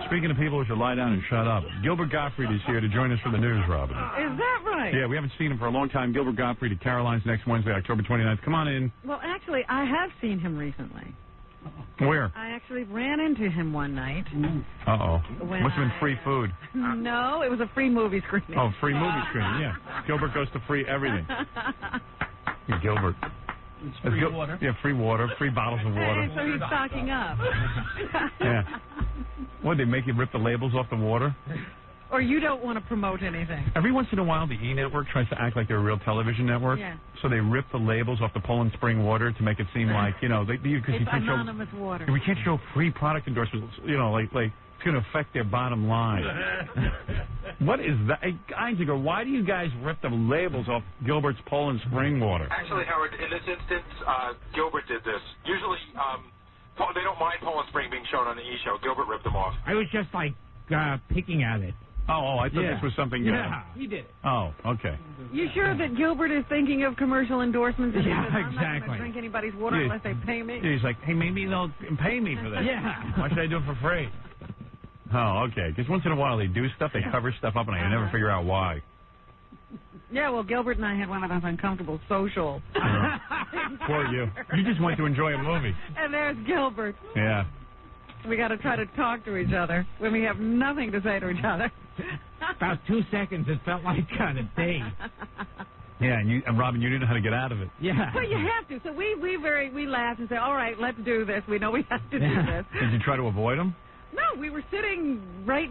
Speaking of people who should lie down and shut up, Gilbert Gottfried is here to join us for the news, Robin. Is that right? Yeah, we haven't seen him for a long time. Gilbert Gottfried at Caroline's next Wednesday, October 29th. Come on in. Well, actually, I have seen him recently. Where? I actually ran into him one night. Uh-oh. Must have been free food. No, it was a free movie screening. Oh, free movie screening, yeah. Gilbert goes to free everything. Gilbert. It's free water. Yeah, free water, free bottles of water. So he's stocking up. Yeah. What, they make you rip the labels off the water? Or you don't want to promote anything. Every once in a while, the E! Network tries to act like they're a real television network. Yeah. So they rip the labels off the Poland Spring water to make it seem like, you know, because you can't anonymous water. We can't show free product endorsements, you know, like it's going to affect their bottom line. What is that? Hey, Einziger, why do you guys rip the labels off Gilbert's Poland Spring water? Actually, Howard, in this instance, Gilbert did this. Usually, they don't mind Poland Spring being shown on the E! show. Gilbert ripped them off. I was just like picking at it. Oh, I thought this was something. Yeah, he did it. Oh, okay. You sure that Gilbert is thinking of commercial endorsements? Yeah, I'm not going exactly. to drink anybody's water unless they pay me. He's like, hey, maybe they'll pay me for this. Yeah. Why should I do it for free? Oh, okay. Because once in a while they do stuff, they cover stuff up, and I can never figure out why. Yeah, well, Gilbert and I had one of those uncomfortable social. Poor you. You just went to enjoy a movie. And there's Gilbert. Yeah. We got to try to talk to each other when we have nothing to say to each other. About 2 seconds, it felt like kind of day. Yeah, and Robin, you didn't know how to get out of it. Yeah. Well, you have to. So we laughed and said, all right, let's do this. We know we have to do this. Did you try to avoid him? No, we were sitting right,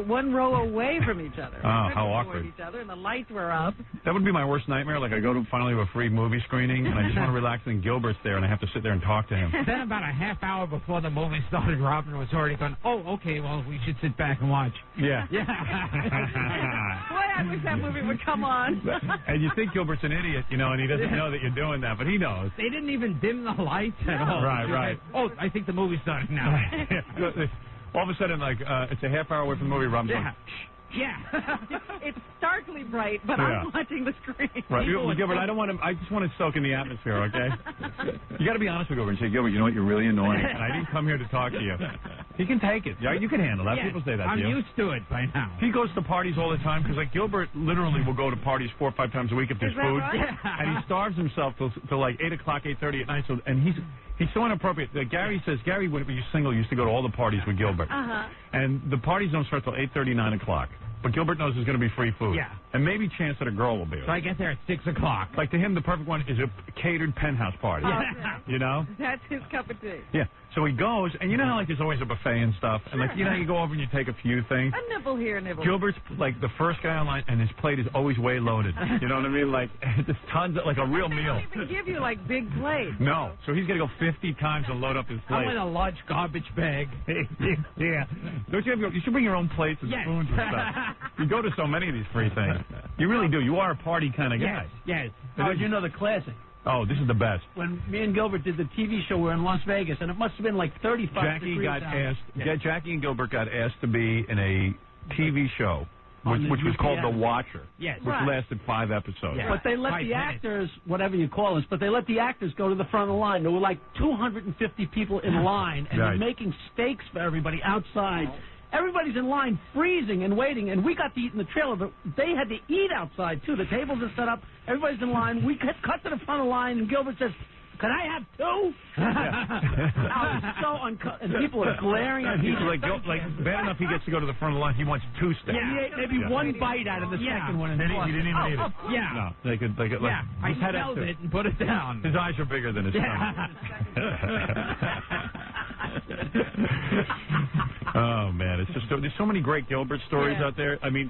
one row away from each other. Oh, how awkward. Each other, and the lights were up. That would be my worst nightmare. Like, I go to finally have a free movie screening, and I just want to relax, and Gilbert's there, and I have to sit there and talk to him. Then about a half hour before the movie started, Robin was already going, oh, okay, well, we should sit back and watch. Yeah. Boy, I wish that movie would come on. And you think Gilbert's an idiot, and he doesn't know that you're doing that, but he knows. They didn't even dim the lights at all. Right. Oh, I think the movie's starting now. All of a sudden, it's a half hour away from the movie, Rob's like, yeah. It's starkly bright, but I'm watching the screen. Right. Gilbert, I just want to soak in the atmosphere, okay? You got to be honest with Gilbert and say, Gilbert, you know what? You're really annoying, and I didn't come here to talk to you. He can take it. Yeah, you can handle that. People say that to you. I'm used to it by now. He goes to parties all the time because, Gilbert literally will go to parties 4 or 5 times a week if there's food. Right? And he starves himself till like 8 o'clock, 8:30 at night. And he's so inappropriate. Gary says, Gary, when he was single, used to go to all the parties with Gilbert. And the parties don't start till 8:30, 9 o'clock. But Gilbert knows there's going to be free food. Yeah. And maybe chance that a girl will be there. So I get there at 6 o'clock. Like, to him, the perfect one is a catered penthouse party. You know? That's his cup of tea. Yeah. So he goes, and you know how, there's always a buffet and stuff? And, you go over and you take a few things? A nibble here, nibble. Gilbert's, the first guy online, and his plate is always way loaded. You know what I mean? There's tons of, a real meal. They don't even give you, big plates. No. So he's going to go 50 times to load up his plate. I'm in a large garbage bag. Yeah. Don't you should bring your own plates and spoons and stuff. You go to so many of these free things. You really do. You are a party kind of guy. Yes. How did you know the classic? Oh, this is the best. When me and Gilbert did the TV show, we were in Las Vegas, and it must have been 35 degrees out. Jackie and Gilbert got asked to be in a TV show, which was called The Watcher, which lasted 5 episodes. Yeah. But they let the actors, whatever you call us, but they let the actors go to the front of the line. There were 250 people in line, and they're making steaks for everybody outside. Everybody's in line freezing and waiting, and we got to eat in the trailer, but they had to eat outside, too. The tables are set up. Everybody's in line. We cut to the front of the line, and Gilbert says, can I have 2? I was so and people are glaring at me. Bad enough he gets to go to the front of the line. He wants 2 steaks. He ate maybe 1 bite out of the second one. He didn't even eat it. Yeah. No, they could. I smelled it and put it down. His eyes are bigger than his stomach. Oh, man. It's just there's so many great Gilbert stories out there. I mean,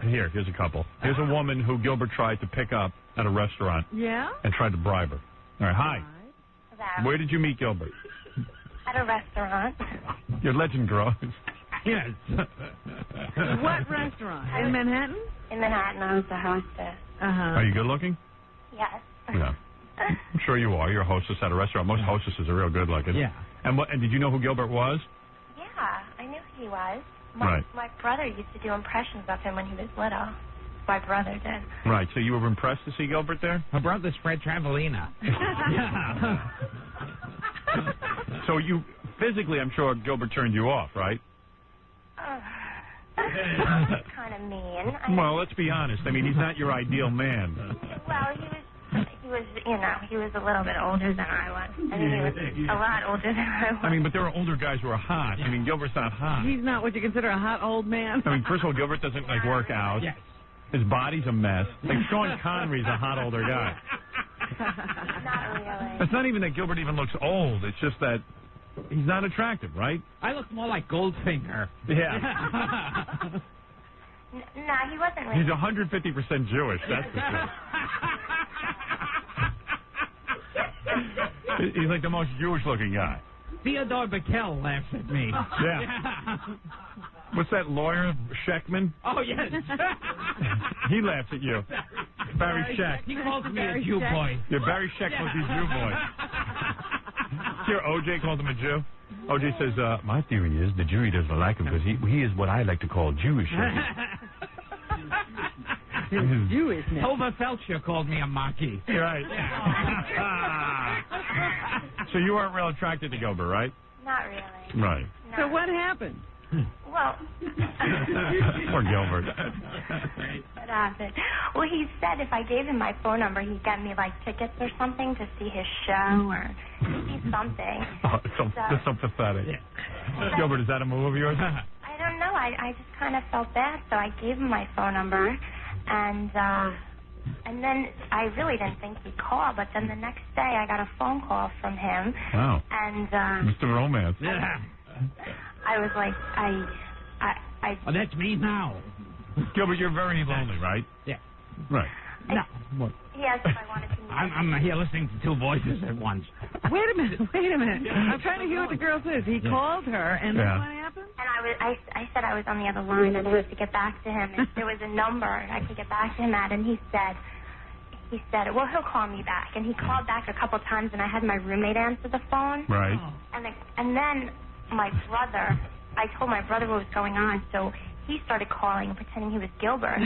here's a couple. Here's a woman who Gilbert tried to pick up at a restaurant. Yeah? And tried to bribe her. All right, hi. Hello. Where did you meet Gilbert? At a restaurant. Your legend grows. Yes. What restaurant? In Manhattan? In Manhattan. I was the hostess. Are you good looking? Yes. Yeah. I'm sure you are. You're a hostess at a restaurant. Most hostesses are real good looking. Yeah. And did you know who Gilbert was? Yeah, I knew who he was. My brother used to do impressions of him when he was little. My brother did. Right. So you were impressed to see Gilbert there? Her brother's Fred Travelina. So physically, I'm sure Gilbert turned you off, right? That's kind of mean. Well, let's be honest. I mean, he's not your ideal man. Well, he was, he was a little bit older than I was. I mean, he was a lot older than I was. I mean, but there are older guys who are hot. I mean, Gilbert's not hot. He's not what you consider a hot old man. I mean, first of all, Gilbert doesn't, like, work out. Yes. His body's a mess. Like, Sean Connery's a hot older guy. Not really. It's not even that Gilbert even looks old. It's just that he's not attractive, right? I look more like Goldfinger. Yeah. No, he wasn't really. He's 150% Jewish, that's for sure. He's like the most Jewish-looking guy. Theodore Bickel laughs at me. Yeah. What's that lawyer, Scheckman? Oh, yes. He laughs at you. Barry Scheck. He calls me a Jew boy. Yeah, Barry Scheck was his Jew boy. Here, O.J. called him a Jew. O.J. says, my theory is the jury doesn't like him because he is what I like to call Jewish. Jewish now. Tova Felcher called me a Maki. Right. So you weren't real attracted to Gilbert, right? Not really. Right. No. So what happened? Well. Poor Gilbert. What happened? Well, he said if I gave him my phone number, he'd get me, like, tickets or something to see his show or see something. Oh, that's so pathetic. Yeah. Gilbert, is that a move of yours? I don't know. I just kind of felt bad, so I gave him my phone number. And then I really didn't think he'd call, but then the next day I got a phone call from him. Wow. And Mr. Romance. Yeah. I was like, Oh, that's me now. Gilbert, you're very lonely, right? Yeah. Right. No. What? he asked if I wanted to meet him. I'm here listening to two voices at once. Wait a minute. I'm trying to hear what the girl says. He called her, and then what happened? And I said I was on the other line, and I was to get back to him. And there was a number I could get back to him at, and he said, well, he'll call me back. And he called back a couple times, and I had my roommate answer the phone. Right. And then my brother, I told my brother what was going on, so he started calling and pretending he was Gilbert.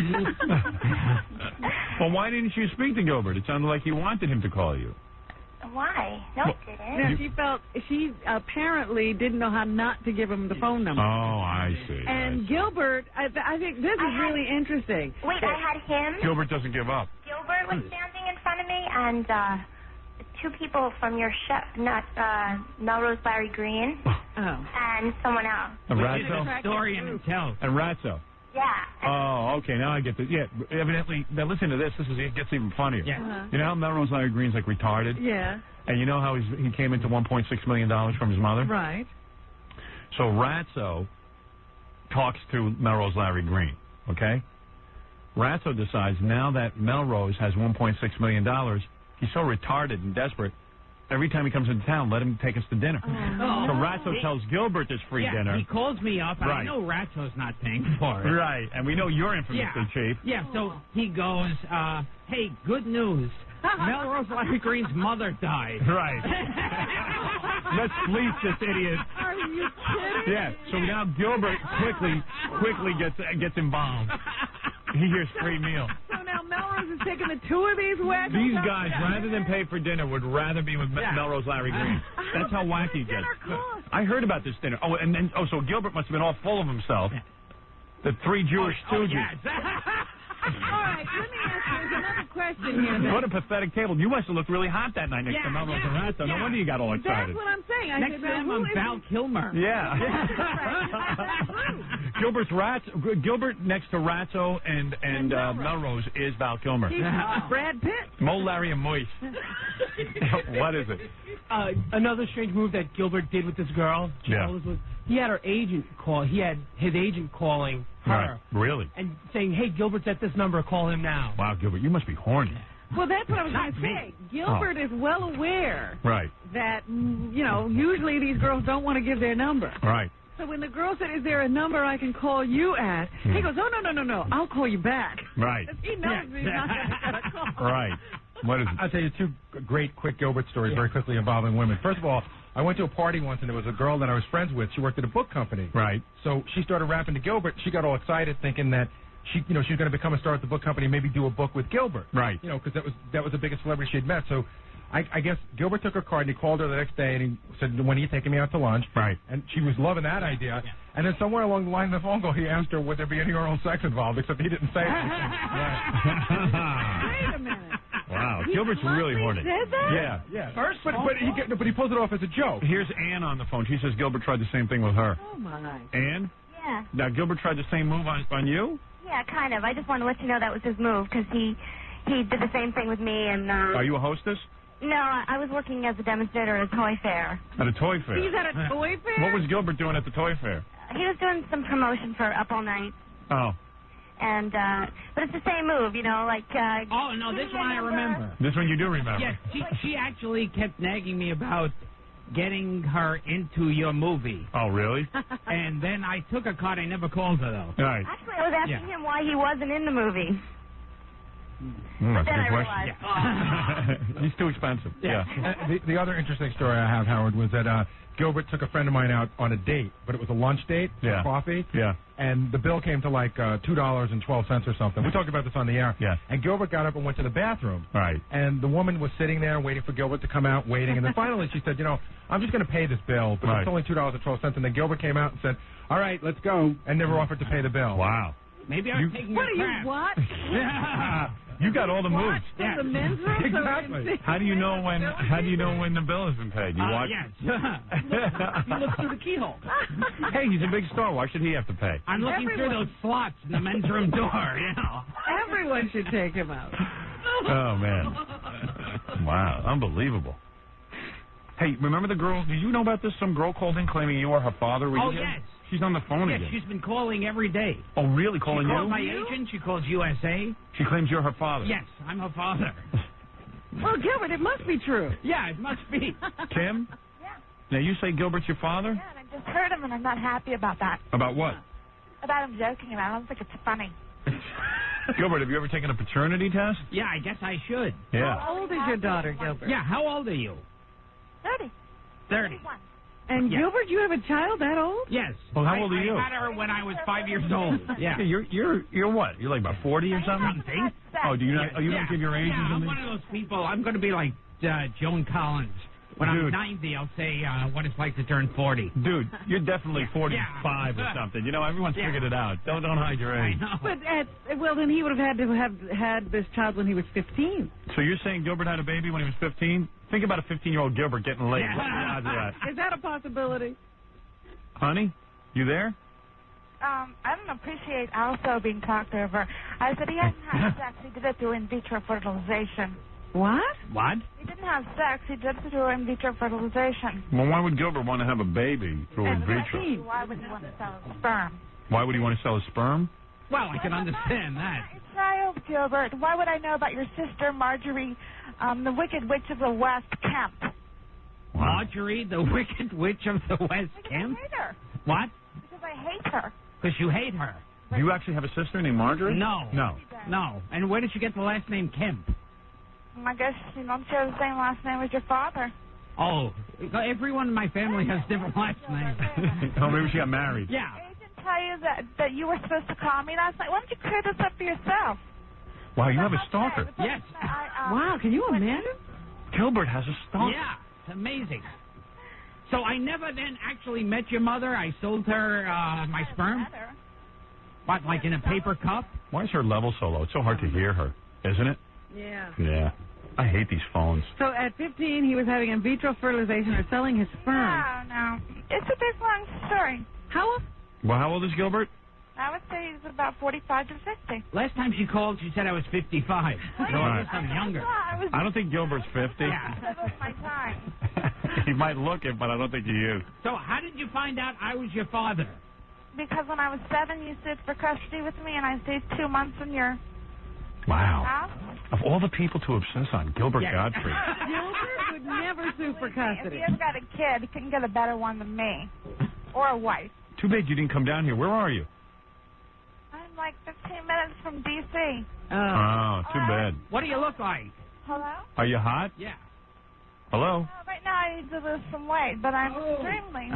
Well, why didn't you speak to Gilbert? It sounded like you wanted him to call you. Why? No, it didn't. No, she apparently didn't know how not to give him the phone number. Oh, I see. And Gilbert, I think this is really interesting. Wait, I had him. Gilbert doesn't give up. Gilbert was standing in front of me, and two people from your show, not Melrose Larry Green, and someone else. And Ratso? Story and tell. And Ratso. Yeah. Oh, okay, now I get this. Yeah, evidently, now listen to this. It gets even funnier. Yeah. You know how Melrose Larry Green's like retarded? Yeah. And you know how he came into $1.6 million from his mother? Right. So Ratso talks to Melrose Larry Green, okay? Ratso decides now that Melrose has $1.6 million, he's so retarded and desperate, every time he comes into town, let him take us to dinner. Oh. So Ratso tells Gilbert this free dinner. He calls me up, and Right. I know Ratso's not paying for it. Right, and we know you're infamously cheap. Yeah, so he goes, hey, good news. Melrose Larry Green's mother died. Right. Let's fleece this idiot. Are you kidding? Yeah, so now Gilbert quickly gets involved. He hears free meal. So now Melrose is taking the two of these wackos. These guys, rather than pay for dinner, would rather be with Melrose Larry Green. That's how wacky it gets. I heard about this dinner. Oh, and then so Gilbert must have been all full of himself. The three Jewish stooges. Yes. All right, let me ask you another question here. Then. What a pathetic table. You must have looked really hot that night next to Melrose and Ratso. No wonder you got all excited. That's what I'm saying. I Next said, to him, I'm Val Kilmer. Yeah. Gilbert next to Ratso and Melrose is Val Kilmer. He's Brad Pitt. Mo, Larry, and Moise. What is it? Another strange move that Gilbert did with this girl, Charles, was he had her agent call. He had his agent calling her. Right. Really? And saying, hey, Gilbert's at this number. Call him now. Wow, Gilbert, you must be horny. Well, that's what I was going to say. Gilbert is well aware that, usually these girls don't want to give their number. Right. So when the girl said, is there a number I can call you at? He goes, oh, no, I'll call you back. Right. He knows he's not going to call. Right. What is it? I'll tell you two great, quick Gilbert stories very quickly involving women. First of all, I went to a party once, and there was a girl that I was friends with. She worked at a book company. Right. So she started rapping to Gilbert. She got all excited thinking that she was going to become a star at the book company, maybe do a book with Gilbert. Right. Because that was the biggest celebrity she had met. So I guess Gilbert took her card and he called her the next day and he said, when are you taking me out to lunch? Right. And she was loving that idea. Yeah. And then somewhere along the line of the phone call, he asked her, would there be any oral sex involved, except he didn't say anything. Wait a minute. Wow, Gilbert's really horny. Said that? Yeah. First, but he pulls it off as a joke. Here's Ann on the phone. She says Gilbert tried the same thing with her. Oh, my. Ann? Yeah. Now, Gilbert tried the same move on you? Yeah, kind of. I just wanted to let you know that was his move, because he did the same thing with me. And Are you a hostess? No, I was working as a demonstrator at a toy fair. At a toy fair? He's at a toy fair? What was Gilbert doing at the toy fair? He was doing some promotion for Up All Night. Oh. And, but it's the same move, you know, like, Oh, no, this one I remember. This one you do remember? Yes, she actually kept nagging me about getting her into your movie. Oh, really? And then I took a card. I never called her, though. Right. Actually, I was asking him why he wasn't in the movie. That's Then a I good realized. question. He's too expensive. Yeah. The other interesting story I have, Howard, was that Gilbert took a friend of mine out on a date, but it was a lunch date for coffee. Yeah. And the bill came to like $2.12 or something. We talked about this on the air. Yeah. And Gilbert got up and went to the bathroom. Right. And the woman was sitting there waiting for Gilbert to come out, waiting. And then finally she said, you know, I'm just going to pay this bill, but it's only $2.12. And then Gilbert came out and said, all right, let's go, and never offered to pay the bill. Wow. Maybe I'm taking What your are you, crap. what? Yeah. You got all the moves. In the men's room? Exactly. How do you know when the bill has been paid? You watch? Yes. He looks through the keyhole. Hey, he's a big star. Why should he have to pay? I'm looking through those slots in the men's room door, you know. Everyone should take him out. Oh, man. Wow. Unbelievable. Hey, remember the girl? Did you know about this? Some girl called in claiming you were her father. Oh, yes. She's on the phone Yes, again. she's been calling every day. Oh, really? Calling She you? calls my agent. She calls USA. She claims you're her father. Yes, I'm her father. Well, Gilbert, it must be true. Yeah, it must be. Kim? Yeah. Now, you say Gilbert's your father? Yeah, and I just heard him, and I'm not happy about that. About what? About him joking about it. I don't think it's funny. Gilbert, have you ever taken a paternity test? Yeah, I guess I should. Yeah. How old is your daughter, Gilbert? Yeah, how old are you? 30. 30. 31. And Yeah. Gilbert, you have a child that old? Yes. Well, how old are you? I had her when I was 5 years old. Yeah. You're what? You're like about 40 or something? Something. Oh, do you not? Oh, you don't give your age or Yeah, I'm something? one of those people. I'm going to be like Joan Collins. When Dude. I'm 90, I'll say what it's like to turn 40. Dude, you're definitely 45 or something. You know, everyone's figured it out. Don't hide your I age. know. But well, then he would have had to have had this child when he was 15. So you're saying Gilbert had a baby when he was 15? Think about a 15-year-old Gilbert getting laid. Yeah. What are the odds of that? Is that a possibility? Honey, you there? I don't appreciate also being talked over. I said he hasn't had sex. He did it through in vitro fertilization. What? What? He didn't have sex. He did it through in vitro fertilization. Well, why would Gilbert want to have a baby through in vitro? Why would he want to sell his sperm? Why would he want to sell his sperm? Well, I can understand that. It's child, Gilbert. Why would I know about your sister, Marjorie, the Wicked Witch of the West, Kemp? Marjorie, the Wicked Witch of the West Because Kemp? I hate her. What? Because I hate her. Because you hate her. Do you actually have a sister named Marjorie? No. No. No. And where did you get the last name Kemp? I guess you don't share the same last name as your father. Oh, everyone in my family has different last names. Oh, maybe she got married. Yeah. I didn't tell you that you were supposed to call me last night. Why don't you clear this up for yourself? Wow, you have a stalker. Yes. Wow, can you imagine? Gilbert has a stalker. Yeah, it's amazing. So I never then actually met your mother. I sold her my sperm. What, like in a paper cup? Why is her level so low? It's so hard to hear her, isn't it? Yeah. Yeah. I hate these phones. So at 15, he was having in vitro fertilization or selling his sperm. No. It's a big long story. How? Well, how old is Gilbert? I would say he's about 45 to 50. Last time she called, she said I was 55. No, I guess I'm younger. I don't think Gilbert's 50. Yeah. That was my time. He might look it, but I don't think he is. So how did you find out I was your father? Because when I was 7, you stood for custody with me, and I stayed 2 months in your Wow. house. Of all the people to obsess on, Gilbert Yeah. Gottfried. Gilbert would never sue for If custody. he ever got a kid, he couldn't get a better one than me. Or a wife. Too bad you didn't come down here. Where are you? I'm like 15 minutes from D.C. Oh, too bad. What do you look like? Hello? Are you hot? Yeah. Hello? Right now I need to lose some weight, but I'm extremely...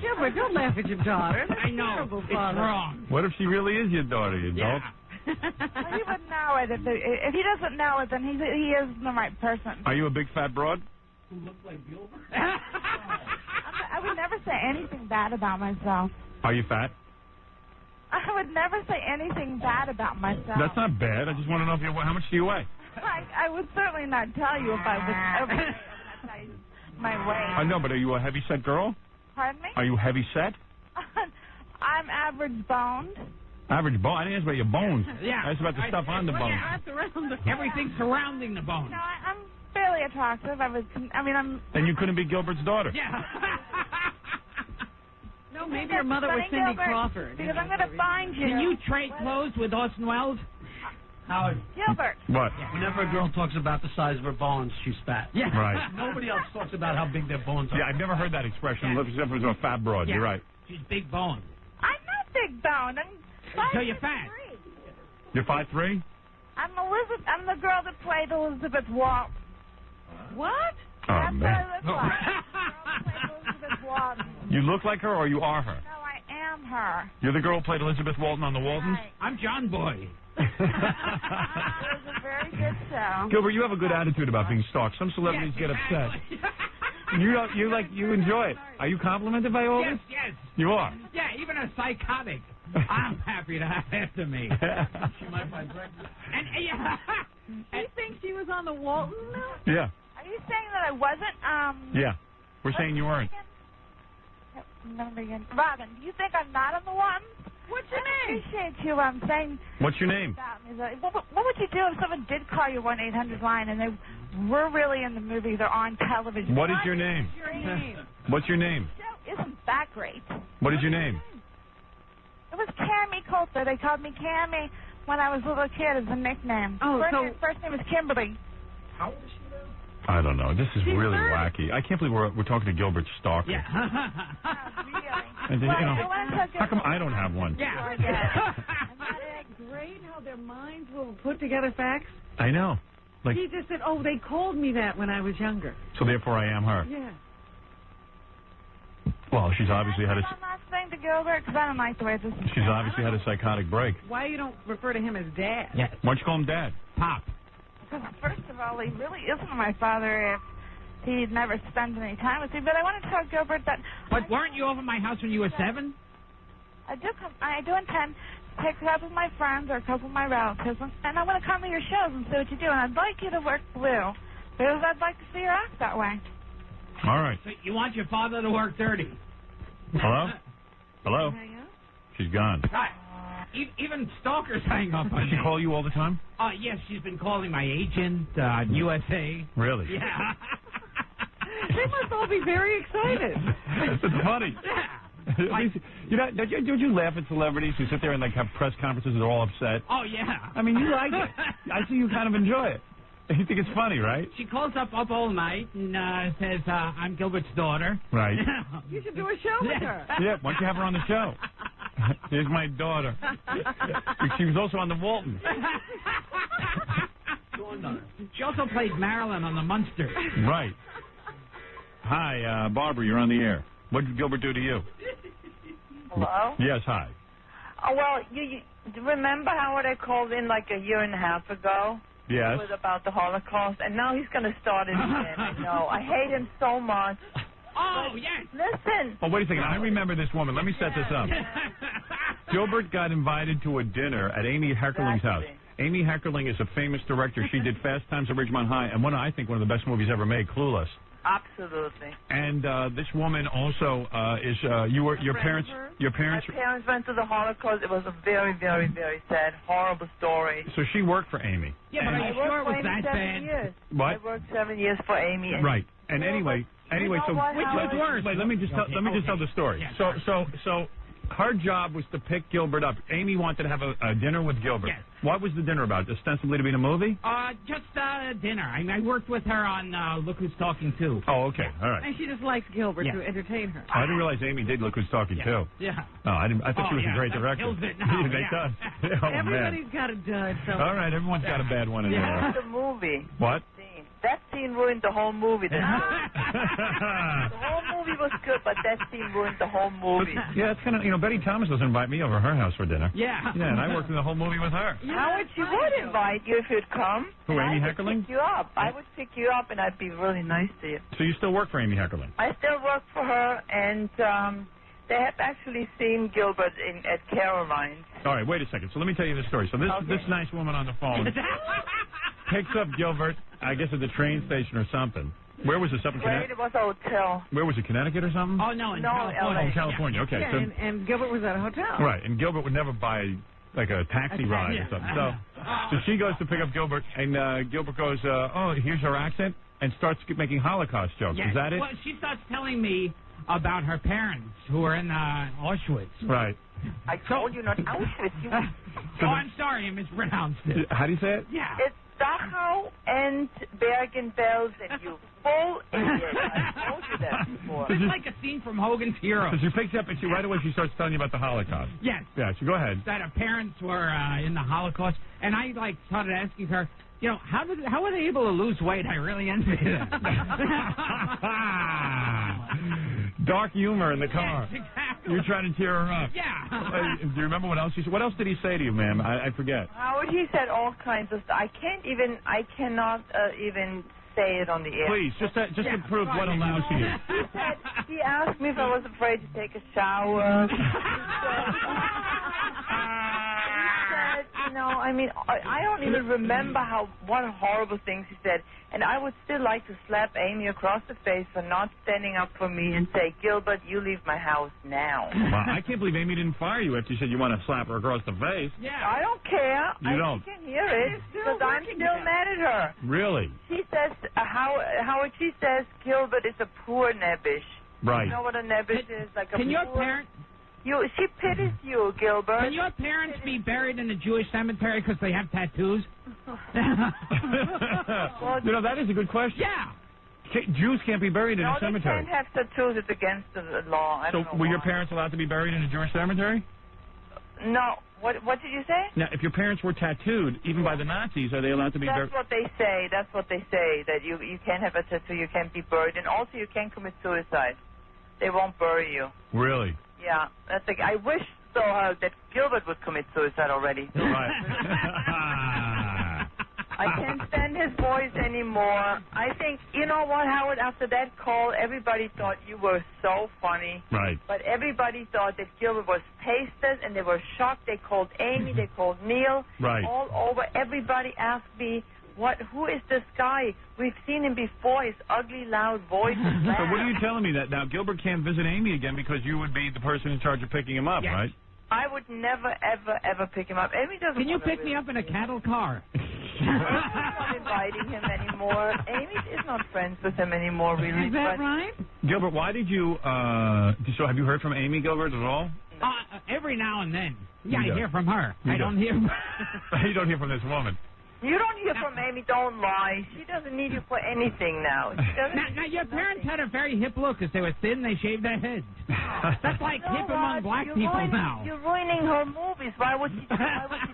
Gilbert, don't laugh at your daughter. That's I know. terrible, It's Father. wrong. What if she really is your daughter, you Yeah. dolt? Well, he would know it. If he doesn't know it, then he isn't the right person. Are you a big fat broad? Who looks like Gilbert? I would never say anything bad about myself. Are you fat? I would never say anything bad about myself. That's not bad. I just want to know if how much do you weigh? I would certainly not tell you if I was overweight. My weight. I know, but are you a heavy-set girl? Pardon me? Are you heavy-set? I'm average boned. Average bone? I didn't ask about your bones. Yeah. I asked about the stuff on the bones. Everything surrounding the bone. No, I'm fairly attractive. I'm... Then you couldn't be Gilbert's daughter. Yeah. No, maybe your mother was Cindy Gilbert, Crawford. Because I'm going to find you. Can you trade clothes with Orson Welles? Howard. Gilbert. What? Whenever a girl talks about the size of her bones, she's fat. Yeah. Right. Nobody else talks about how big their bones are. Yeah, I've never heard that expression, except for a fat broad. Yeah. You're right. She's big boned. I'm not big boned. I'm 5'3". So you're fat. You're 5'3"? I'm the girl that played Elizabeth Walton. What? Oh, That's man. what I look like. The girl that played Elizabeth Walton. You look like her or you are her? No, I am her. You're the girl who played Elizabeth Walton on the Waltons? Right. I'm John Boy. It was a very good show. Gilbert, you have a good attitude about being stalked. Some celebrities get upset. You enjoy it. Are you complimented by all this? Yes. You are? Yeah, even a psychotic. I'm happy to have after me. She might buy breakfast. And You think she was on the Walton? Yeah. Are you saying that I wasn't? Yeah. We're saying you weren't. Robin, do you think I'm not on the one? What's your name? I appreciate you saying What's your name? about me. What would you do if someone did call your 1-800 line and they were really in the movie, they're on television? What is your name? Your name. What's your name? The show isn't that great. What is your name? It was Cammy Coulter. They called me Cammy when I was a little kid as a nickname. Oh, First name is Kimberly. How old is she now? I don't know. This is really wacky. I can't believe we're talking to Gilbert's stalker. yeah. Really? And, how come I don't have one? Yeah. Isn't that great how their minds will put together facts? I know. Like, He just said, oh, they called me that when I was younger. so therefore I am her. Yeah. Well, she's obviously had a One last thing to Gilbert, because I don't like the way this is. she's obviously had a psychotic break. Why you don't refer to him as Dad? Yeah. Why don't you call him Dad? Pop. Because first of all, he really isn't my father if he never spends any time with me. But I want to tell Gilbert that. But weren't you over my house when you were 7? I do intend to take a couple of my friends or a couple of my relatives, and I want to come to your shows and see what you do. And I'd like you to work blue, because I'd like to see your act that way. All right. So you want your father to work dirty? Hello? Hello? She's gone. Even stalkers hang up on Does she me. call you all the time? Yes, she's been calling my agent, USA. Really? Yeah. They must all be very excited. It's funny. Yeah. Don't you laugh at celebrities who sit there and have press conferences and they're all upset? Oh, yeah. I mean, you like it. I see you kind of enjoy it. You think it's funny, right? She calls up all night and says, I'm Gilbert's daughter. Right. You should do a show with her. Yeah, why don't you have her on the show? Here's my daughter. She was also on the Waltons. She also played Marilyn on the Munsters. Right. Hi, Barbara, you're on the air. What did Gilbert do to you? Hello? Yes, hi. Oh, well, you remember Howard I called in like a year and a half ago? Yes. It was about the Holocaust, and now he's going to start it again. I know. I hate him so much. Oh, yes. Listen. Oh, wait a second. I remember this woman. Let me set this up. Gilbert got invited to a dinner at Amy Heckerling's house. Amy Heckerling is a famous director. She did Fast Times at Ridgemont High, and I think one of the best movies ever made, Clueless. Absolutely. And this woman also is your parents. My parents went through the Holocaust. It was a very, very, very sad, horrible story. So she worked for Amy. Yeah, but are you sure it was that bad? Years. What? I worked 7 years for Amy. And right. And anyway, so which was worse? Wait, let me just tell the story. Yeah, So her job was to pick Gilbert up. Amy wanted to have a dinner with Gilbert. Yes. What was the dinner about? Ostensibly to be in a movie? Just dinner. I worked with her on Look Who's Talking Too. Oh, okay. All right. And she just likes Gilbert to entertain her. I didn't realize Amy did Look Who's Talking Too. Yeah. Oh, I thought she was a great director. Kills it now. They does. Oh, Everybody's man. got a dud. So. All right, everyone's got a bad one in there. the movie. What? That scene ruined the whole movie. The whole movie was good, but that scene ruined the whole movie. Yeah, it's kind of, Betty Thomas doesn't invite me over her house for dinner. Yeah. Yeah, and I worked in the whole movie with her. Howard, she would invite you if you'd come. Who, Amy I Heckerling? would pick you up. I would pick you up, and I'd be really nice to you. So you still work for Amy Heckerling? I still work for her, and they have actually seen Gilbert at Caroline's. All right, wait a second. So let me tell you the story. So this nice woman on the phone picks up Gilbert, I guess at the train station or something. Where was this, up in Connecticut? It was a hotel. Where was it, Connecticut or something? Oh, no, in California. Oh, California, okay. Yeah, So, and Gilbert was at a hotel. right, and Gilbert would never buy, like, a taxi ride or something. So she goes to pick up Gilbert, and Gilbert goes, oh, here's her accent, and starts making Holocaust jokes. Yes. Is that it? Well, she starts telling me about her parents who were in Auschwitz. Right. I told you not Auschwitz. Oh, I'm sorry, I mispronounced it. How do you say it? Yeah. It's Dachau and Bergen-Belsen, you full idiot. I told you that before. It's like a scene from Hogan's Heroes. So she picks up, and right away she starts telling you about the Holocaust. Yes. Yeah, so go ahead. That her parents were in the Holocaust, and I started asking her, how were they able to lose weight? I really envy them. Dark humor in the car. Yes, exactly. You're trying to cheer her up. Yeah. Do you remember what else he said? What else did he say to you, ma'am? I forget. Howard, he said all kinds of stuff. I cannot even say it on the air. Please, just to prove what allows you. He asked me if I was afraid to take a shower. I don't even remember what horrible things he said. And I would still like to slap Amy across the face for not standing up for me and say, Gilbert, you leave my house now. Well, I can't believe Amy didn't fire you after you said you want to slap her across the face. Yeah. I don't care. You don't? I can hear it because I'm still mad at her. Really? She says, Howard, she says Gilbert is a poor nebbish. Right. You know what a nebbish is? Like a Can your poor... parents... She pities you, Gilbert. Can your parents be buried in a Jewish cemetery because they have tattoos? Well, that is a good question. Yeah. Jews can't be buried in a cemetery. No, they can't have tattoos. It's against the law. I don't know were why. your parents allowed to be buried in a Jewish cemetery? No. What did you say? Now, if your parents were tattooed, even by the Nazis, are they allowed to be buried? That's what they say. That's what they say, that you can't have a tattoo, you can't be buried, and also you can't commit suicide. They won't bury you. Really? Yeah. I wish so that Gilbert would commit suicide already. Right. I can't stand his voice anymore. I think, you know what, Howard, after that call, everybody thought you were so funny. Right. But everybody thought that Gilbert was pasted, and they were shocked. They called Amy, they called Neil. Right. All over. Everybody asked me, who is this guy? We've seen him before. His ugly, loud voice. So what are you telling me that now Gilbert can't visit Amy again because you would be the person in charge of picking him up, right? I would never, ever, ever pick him up. Amy doesn't. Can you pick me up in a cattle car? Amy's not inviting him anymore. Amy is not friends with him anymore, really. Is that right? Gilbert, why did you, so have you heard from Amy, Gilbert, at all? Every now and then. Yeah, You I hear from her. I don't hear... You don't hear from this woman. You don't hear from Amy. Don't lie. She doesn't need you for anything now. Now, your parents had a very hip look because they were thin. They shaved their heads. That's like hip among black people now. You're ruining her movies. Why would she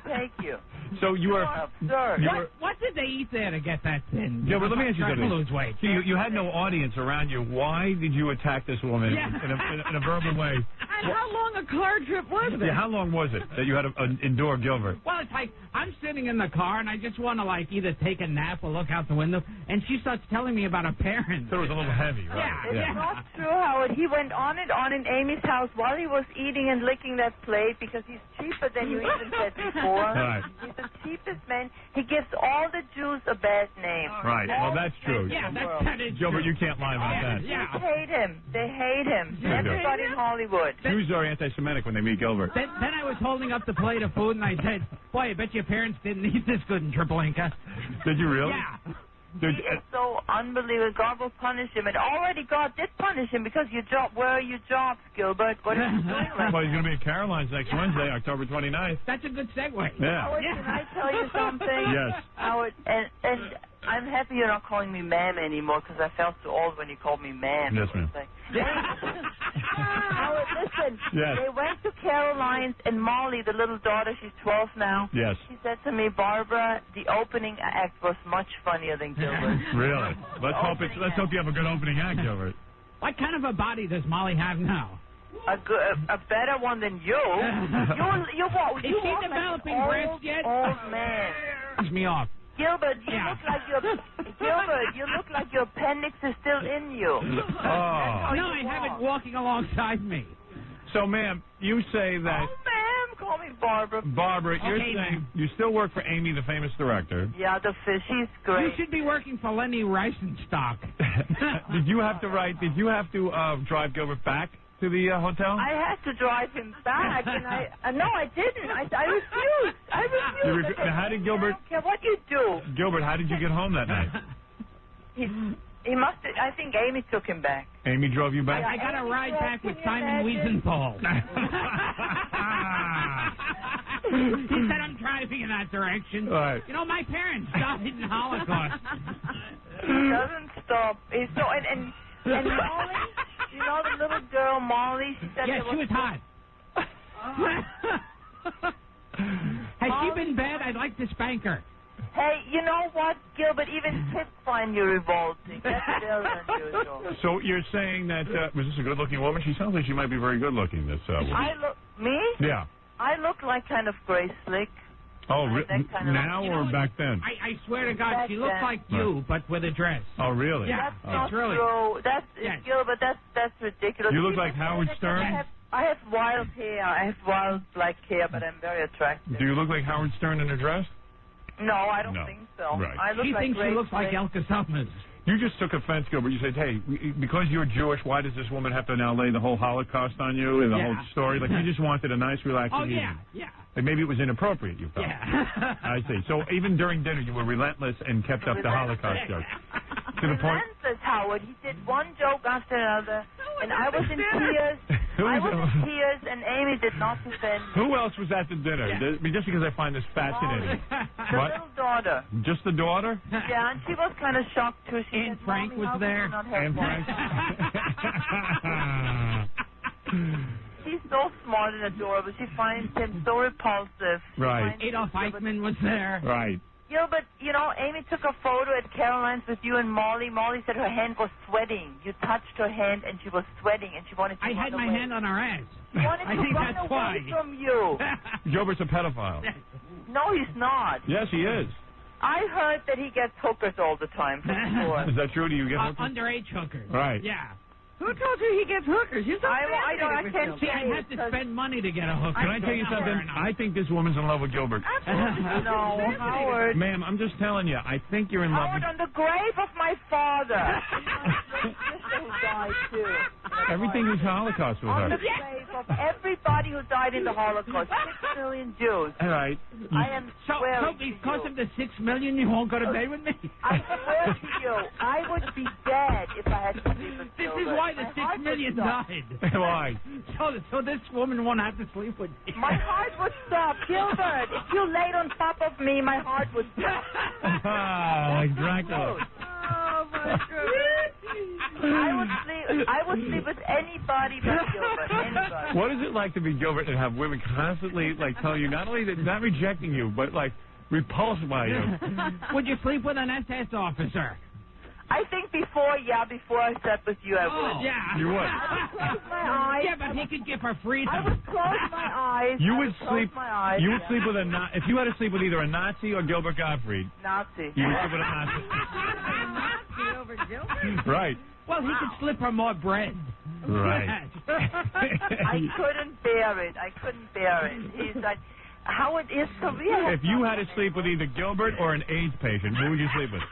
take you? So you are absurd. What did they eat there to get that thin? Yeah, but let me ask you something. Lose weight. See, you had no audience around you. Why did you attack this woman in a verbal way? And how long a car trip was it? Yeah, how long was it that you had to endure Gilbert? Well, it's like I'm sitting in the car and I just want to either take a nap or look out the window, and she starts telling me about her parents. So it was a little heavy, right? Yeah. It's not true, Howard. He went on and on in Amy's house while he was eating and licking that plate because he's cheaper than you even said before. Right. He's the cheapest man. He gives all the Jews a bad name. Right. Well, that's true. Yeah, that is Gilbert, true. you can't lie about that. Yeah. They hate him. They hate him. Everybody in Hollywood. Jews are anti-Semitic when they meet Gilbert. Then I was holding up the plate of food and I said, boy, I bet your parents didn't eat this good in Triple Inca. Did you really? Yeah. He is so unbelievable. God will punish him. And already God did punish him because where are your jobs, Gilbert? What are you doing right Well, he's going to be at Caroline's next Wednesday, October 29th. That's a good segue. Yeah. Howard, can I tell you something? Yes. Howard, and I'm happy you're not calling me ma'am anymore because I felt so old when you called me ma'am. Yes, ma'am. Howard, listen. Yes. They went to Caroline's, and Molly, the little daughter, she's 12 now. Yes. She said to me, Barbara, the opening act was much funnier than Gilbert. Really? Let's hope you have a good opening act, Gilbert. What kind of a body does Molly have now? A better one than you. You Is she developing breasts yet? Old man. Push me off. Gilbert, you look like your appendix is still in you. Oh. No, I have it walking alongside me. So, ma'am, you say that... Oh, ma'am, call me Barbara. Barbara, you're saying you still work for Amy, the famous director. Yeah, she's great. You should be working for Lenny Riefenstock. Did you have to drive Gilbert back to the hotel? I had to drive him back, and no, I didn't. I refused. How did Gilbert... I don't care what you do. Gilbert, how did you get home that night? He must have, I think Amy took him back. Amy drove you back? I got a ride back with Simon Wiesenthal. He said I'm driving in that direction. Right. You know, my parents died in the Holocaust. He doesn't stop. He's so, and Molly, you know the little girl Molly? She said she was hot. Has she been bad? I'd like to spank her. Hey, you know what, Gilbert? Even kids find you revolting. That's very unusual. So you're saying that, was this a good-looking woman? She sounds like she might be very good-looking, this woman. Me? Yeah. I look like kind of Grace Slick. Oh, now or back then? I swear to God, she looks like you, but with a dress. Oh, really? Yeah, That's really true. Gilbert, that's ridiculous. You look like Howard Stern? I have wild hair. I have wild black hair, but I'm very attractive. Do you look like Howard Stern in a dress? No, I don't think so. Right. She thinks she looks like Elka Summers. You just took offense, Gilbert. You said, hey, because you're Jewish, why does this woman have to now lay the whole Holocaust on you and the whole story? Like, you just wanted a nice, relaxing evening. Like, maybe it was inappropriate, you felt. Yeah. I see. So even during dinner, you were relentless and kept up the Holocaust joke. To the point. Relentless, Howard. He did one joke after another, and I was in tears. And Amy did not defend me. Who else was at the dinner? Yeah. Just because I find this fascinating. The little daughter. Just the daughter? Yeah, and she was kind of shocked, too. And Frank was there. And Frank. She's so smart and adorable. She finds him so repulsive. Right. Adolf Eichmann was there. Right. Gilbert, you know, Amy took a photo at Caroline's with you and Molly. Molly said her hand was sweating. You touched her hand and she was sweating and she wanted to I had my hand on her ass. She wanted to run away from you. Gilbert's a pedophile. No, he's not. Yes, he is. I heard that he gets hookers all the time. For sure. Is that true? Do you get hookers? Underage hookers. Right. Yeah. Who told you he gets hookers? You're so I can't see. I have to spend money to get a hooker. Can I tell you something? I think this woman's in love with Gilbert. No, Howard. Ma'am, I'm just telling you. I think you're in love with... Howard, on the grave of my father. Who died too. Everything is Holocaust with her. On the grave of everybody who died in the Holocaust. 6 million Jews. All right. I am swearing so because of the 6 million, you won't go to bed with me? I swear to you, I would be dead if I had to sleep with This Gilbert. is why the 6 million died. Why? So this woman won't have to sleep with me. My heart would stop. Gilbert, if you laid on top of me, my heart would stop. Like Dracula. Oh, my goodness. I would sleep with anybody but Gilbert. Anybody. What is it like to be Gilbert and have women constantly like telling you not only that not rejecting you, but like repulsed by you? Would you sleep with an SS officer? I think before I slept with you, I would. Yeah. You would. I would close my eyes. Yeah, but he could give her freedom. I would close my eyes. You would sleep. My eyes. You would sleep with if you had to sleep with either a Nazi or Gilbert Gottfried. Nazi. You would sleep with a Nazi. Nazi over Gilbert? Right. Well, he could slip her more bread. Right. I couldn't bear it. He's like, Howard is career. If you had to sleep with either Gilbert or an AIDS patient, who would you sleep with?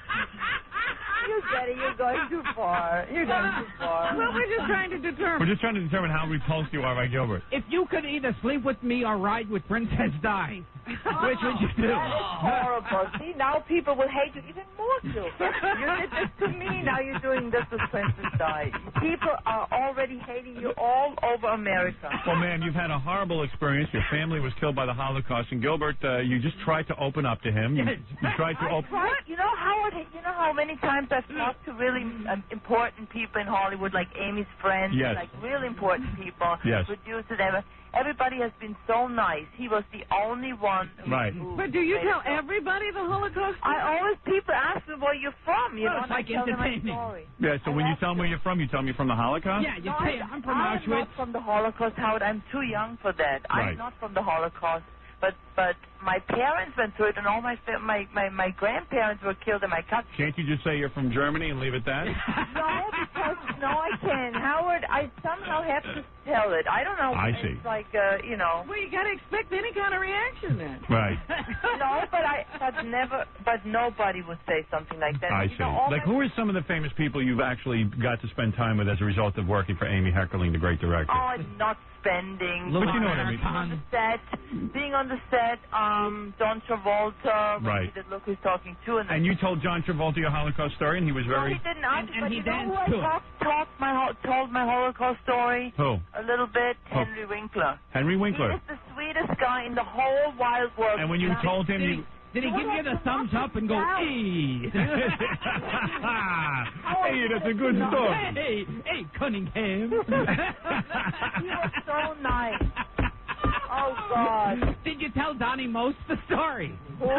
You're going too far. Well, we're just trying to determine. We're just trying to determine how repulsed you are by Gilbert. If you could either sleep with me or ride with Princess Di, which would you do? Horrible. See, now people will hate you even more, too. You did this to me, now you're doing this with Princess Di. People are already hating you all over America. Well, man, you've had a horrible experience. Your family was killed by the Holocaust, and Gilbert, you just tried to open up to him. You tried to open. You know, Howard, you know how many times I've talked to really important people in Hollywood, like Amy's friends, yes. like really important people, yes. producers, everybody has been so nice. He was the only one who But do you tell everybody the Holocaust story? People ask me where you're from, you know, it's like entertaining. Yeah, so when you tell them where you're from you're from the Holocaust? Yeah, you say, I'm from Auschwitz. I'm not from the Holocaust, Howard. I'm too young for that. Right. I'm not from the Holocaust. But my parents went through it, and all my grandparents were killed, and my cousins. Can't you just say you're from Germany and leave it that? No, I can't. Howard, I somehow have to tell it. I don't know. I see. It's like, you know. Well, you got to expect any kind of reaction then. Right. No, but nobody would say something like that. I see. Like, who are some of the famous people you've actually got to spend time with as a result of working for Amy Heckerling, the great director? Oh, not spending. But you know what I mean. Being on the set, John Travolta. Right. He did Look Who's Talking To. And you told John Travolta your Holocaust story, and he was very... No, he didn't. And he danced too. Told my Holocaust story. Who? A little bit. Henry Winkler. Henry Winkler. He is the sweetest guy in the whole wide world. And when you told him... Did he give you the thumbs up and go, hey? Hey, that's a good story. Hey, Cunningham. He was so nice. Oh, God. Did you tell Donnie Most the story? Who?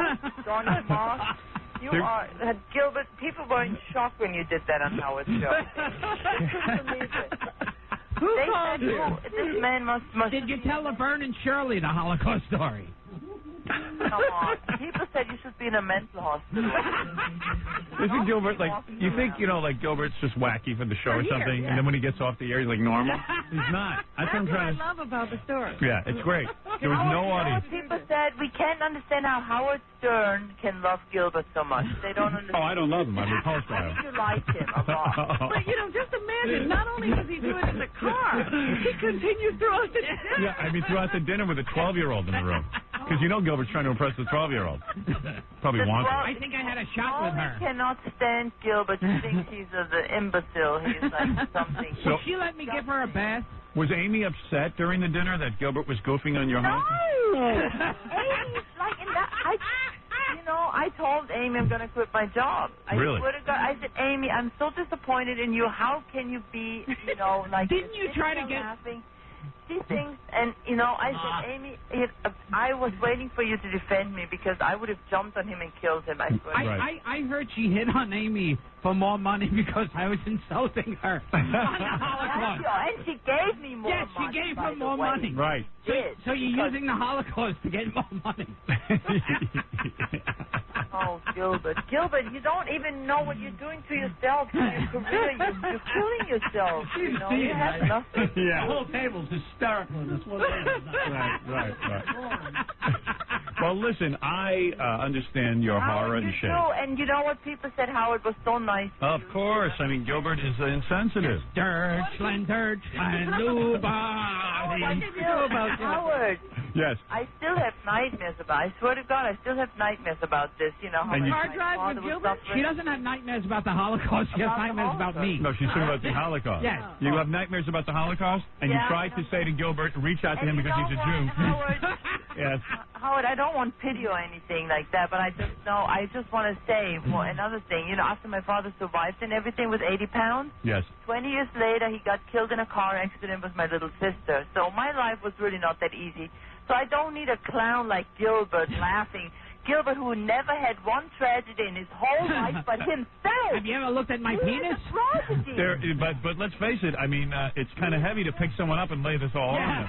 Donnie Most? You are, Gilbert, people were in shock when you did that on Howard's show. Couldn't believe it. Who called you? This man must Did you tell Laverne and Shirley the Holocaust story? Come on. People said you should be in a mental hospital. Isn't Gilbert, like, you think, you know, like, Gilbert's just wacky for the show or something, and then when he gets off the air, he's like normal? He's not. That's what I love about the story. Yeah, it's great. There was no audience. People said we can't understand how Howard Stern can love Gilbert so much. They don't understand. Oh, I don't love him. I'm repulsed by him. You like him a lot. But, you know, just imagine, not only does he do it in the car, he continues throughout the dinner. Yeah, I mean, throughout the dinner with a 12-year-old in the room. Because you know Gilbert's trying to impress the 12-year-old. Probably wants it. I think I had a shot with her. I cannot stand Gilbert. He thinks he's an imbecile. He's like something. So, will she let me give her a bath? Was Amy upset during the dinner that Gilbert was goofing on your home? No! Amy's like in that... I told Amy I'm going to quit my job. Really? I swear to God, I said, Amy, I'm so disappointed in you. How can you be, like... Didn't you try to get... Laughing? She thinks, and, I said, Amy, I was waiting for you to defend me because I would have jumped on him and killed him. I heard she hit on Amy for more money because I was insulting her on the Holocaust. And she gave me more money. Yes, she gave her more money. Right. So you're using the Holocaust to get more money. Oh, Gilbert, you don't even know what you're doing to yourself in your career. You're killing yourself. You have nothing. Yeah. The whole table's hysterical in this one. Right. Well, listen, I understand your horror and shame. And you know what people said? Howard was so nice. Of course. I mean, Gilbert is insensitive. Deutschland, nobody. What did you do about Howard? Yes. I still have nightmares about it. I swear to God, I still have nightmares about this. How car drive with Gilbert? She doesn't have nightmares about the Holocaust. She has nightmares about me. No, she's talking about the Holocaust. Yes. You have nightmares about the Holocaust, and you tried to say to Gilbert, reach out to him because he's a Jew. Howard, yes. Howard, I don't want pity or anything like that, but I just want to say another thing. After my father survived and everything with 80 pounds, yes. 20 years later, he got killed in a car accident with my little sister. So my life was really not that easy. So I don't need a clown like Gilbert laughing. Gilbert, who never had one tragedy in his whole life but himself. Have you ever looked at my penis? But let's face it. I mean, it's kind of heavy to pick someone up and lay this all on them.